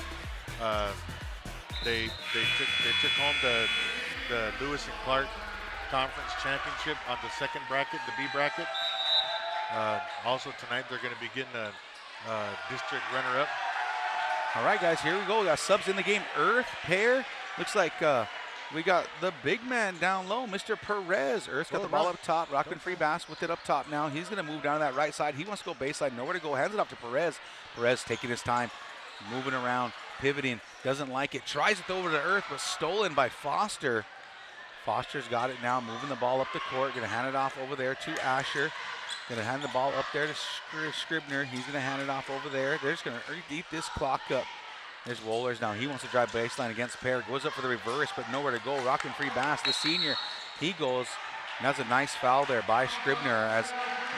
Speaker 2: they took home the Lewis and Clark Conference Championship on the second bracket, the B bracket. Also tonight, they're going to be getting a district runner-up.
Speaker 1: All right, guys, here we go. We got subs in the game. Earth, Pear. Looks like we got the big man down low, Mr. Perez. Earth's got the ball up top. Rockland Free Bass with it up top now. He's going to move down that right side. He wants to go baseline. Nowhere to go. Hands it off to Perez. Perez taking his time, moving around, pivoting. Doesn't like it. Tries it over to Earth, but stolen by Foster. Foster's got it now, moving the ball up the court. Going to hand it off over there to Asher. Going to hand the ball up there to Scribner. He's going to hand it off over there. They're just going to eat this clock up. There's Wohlers now. He wants to drive baseline against Pear. Goes up for the reverse, but nowhere to go. Rockland Free Bass, the senior, he goes. And that's a nice foul there by Scribner as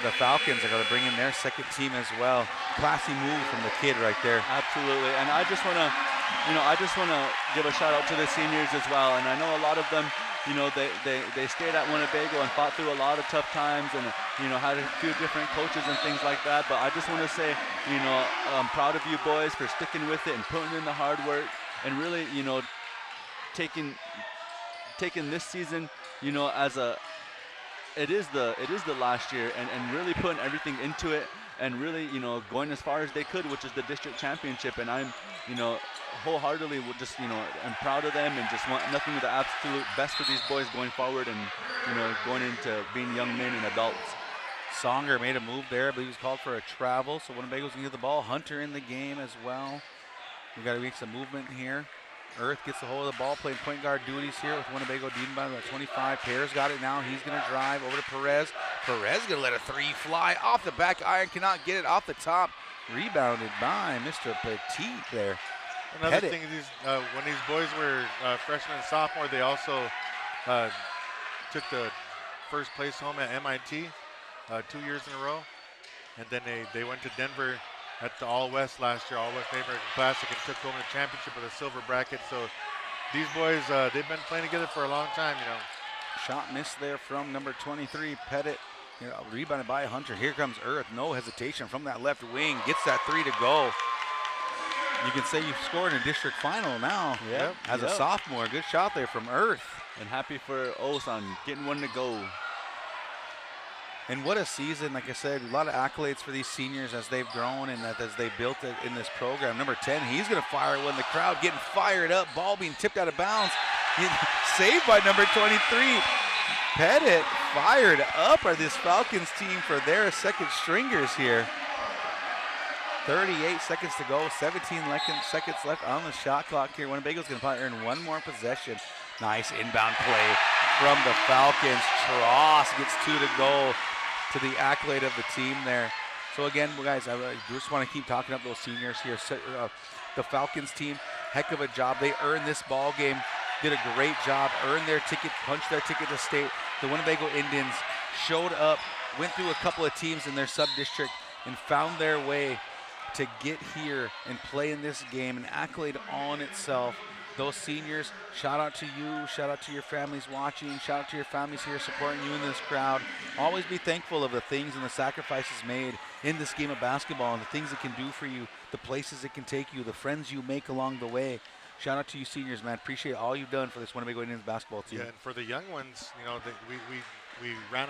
Speaker 1: the Falcons are going to bring in their second team as well. Classy move from the kid right there.
Speaker 3: Absolutely. And I just want to give a shout out to the seniors as well. And I know a lot of them, you know, they stayed at Winnebago and fought through a lot of tough times and, you know, had a few different coaches and things like that. But I just want to say, you know, I'm proud of you boys for sticking with it and putting in the hard work and really, you know, taking this season, you know, as it is the last year and really putting everything into it and really, you know, going as far as they could, which is the district championship. And I'm, you know, wholeheartedly will just, you know, I'm proud of them and just want nothing but the absolute best for these boys going forward and, you know, going into being young men and adults.
Speaker 1: Songer made a move there. I believe he's called for a travel, so Winnebago's going to get the ball. Hunter in the game as well. We've got to make some movement here. Earth gets a hold of the ball, playing point guard duties here with Winnebago leading by about 25. Pear's got it now. He's going to drive over to Perez. Perez going to let a three fly off the back iron. Cannot get it off the top. Rebounded by Mr. Petit there.
Speaker 2: Another thing is when these boys were freshmen and sophomore, they also took the first place home at MIT 2 years in a row. And then they went to Denver at the All-West last year, All-West Neighborhood Classic, and took home the championship with a silver bracket. So these boys, they've been playing together for a long time, you know.
Speaker 1: Shot missed there from number 23, Pettit. You know, rebounded by Hunter. Here comes Earth. No hesitation from that left wing. Gets that three to go. You can say you've scored in a district final now.
Speaker 3: Yep.
Speaker 1: As a sophomore. Good shot there from Earth.
Speaker 3: And happy for Osan getting one to go.
Speaker 1: And what a season, like I said, a lot of accolades for these seniors as they've grown and as they built it in this program. Number 10, he's going to fire when the crowd getting fired up. Ball being tipped out of bounds. Saved by number 23. Pettit fired up by this Falcons team for their second stringers here. 38 seconds to go, 17 seconds left on the shot clock here. Winnebago's going to probably earn one more possession. Nice inbound play from the Falcons. Tross gets two to go to the accolade of the team there. So again, guys, I just want to keep talking up those seniors here. The Falcons team, heck of a job. They earned this ball game, did a great job, earned their ticket, punched their ticket to state. The Winnebago Indians showed up, went through a couple of teams in their sub-district and found their way to get here and play in this game, an accolade all in itself. Those seniors, shout out to you, shout out to your families watching, shout out to your families here supporting you in this crowd. Always be thankful of the things and the sacrifices made in this game of basketball and the things it can do for you, the places it can take you, the friends you make along the way. Shout out to you seniors, man. Appreciate all you've done for this Winnebago Indians basketball team.
Speaker 2: Yeah, and for the young ones, you know, we ran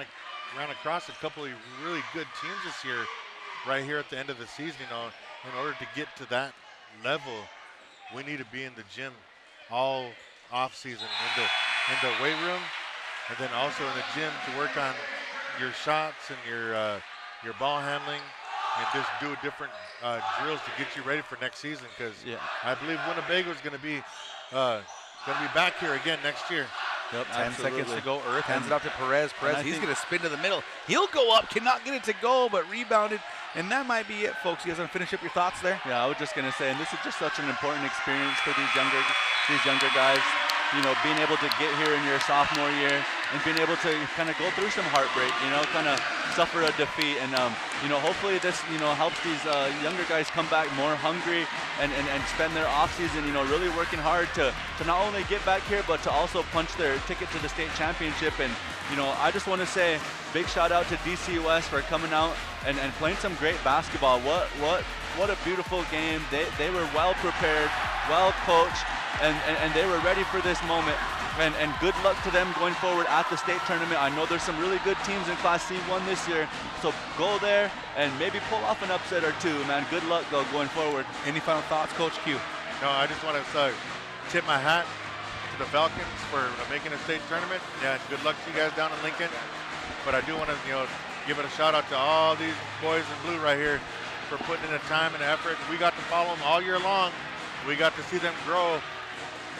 Speaker 2: across a couple of really good teams this year right here at the end of the season. You know, in order to get to that level, we need to be in the gym all off season in the weight room, and then also in the gym to work on your shots and your ball handling, and just do different drills to get you ready for next season. Because I believe Winnebago is going to be back here again next year.
Speaker 1: Yep, 10 seconds to go. Earth hands it off to Perez. Perez, he's going to spin to the middle. He'll go up, cannot get it to go, but rebounded. And that might be it, folks. You guys want to finish up your thoughts there?
Speaker 3: Yeah, I was just going to say, and this is just such an important experience for these younger guys. You know, being able to get here in your sophomore year and being able to kind of go through some heartbreak, you know, kind of suffer a defeat. And, you know, hopefully this, you know, helps these younger guys come back more hungry and spend their offseason, you know, really working hard to not only get back here, but to also punch their ticket to the state championship. And, you know, I just want to say big shout out to DC West for coming out and playing some great basketball. What a beautiful game. They were well prepared, well coached, and they were ready for this moment. And good luck to them going forward at the state tournament. I know there's some really good teams in Class C1 this year, so go there and maybe pull off an upset or two, man. Good luck, though, going forward.
Speaker 1: Any final thoughts, Coach Q?
Speaker 2: No, I just want to tip my hat to the Falcons for making a state tournament. Yeah, good luck to you guys down in Lincoln. But I do want to, you know, give it a shout out to all these boys in blue right here for putting in the time and effort. We got to follow them all year long. We got to see them grow,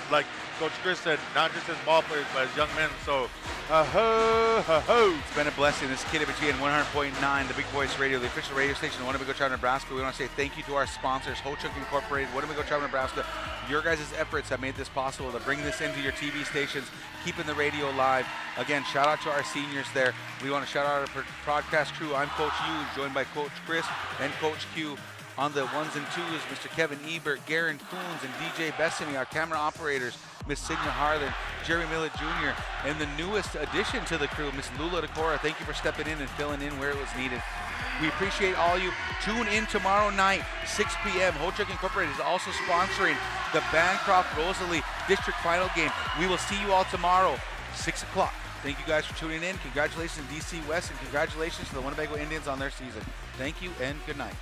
Speaker 2: like Coach Chris said, not just as ball players, but as young men. So,
Speaker 1: It's been a blessing. This is KWGN 100.9, the Big Voice Radio, the official radio station of Winnebago Tribe, Nebraska. We want to say thank you to our sponsors, Ho-Chunk Incorporated, Winnebago Tribe, Nebraska. Your guys' efforts have made this possible to bring this into your TV stations, keeping the radio live. Again, shout out to our seniors there. We want to shout out our broadcast crew. I'm Coach Hughes, joined by Coach Chris and Coach Q. On the ones and twos, Mr. Kevin Ebert, Garen Coons, and DJ Bessamy, our camera operators, Miss Signa Harlan, Jerry Millett Jr., and the newest addition to the crew, Miss Lula Decora. Thank you for stepping in and filling in where it was needed. We appreciate all you. Tune in tomorrow night, 6 p.m. Ho-Chunk Incorporated is also sponsoring the Bancroft-Rosalie District Final game. We will see you all tomorrow, 6 o'clock. Thank you guys for tuning in. Congratulations, DC West, and congratulations to the Winnebago Indians on their season. Thank you and good night.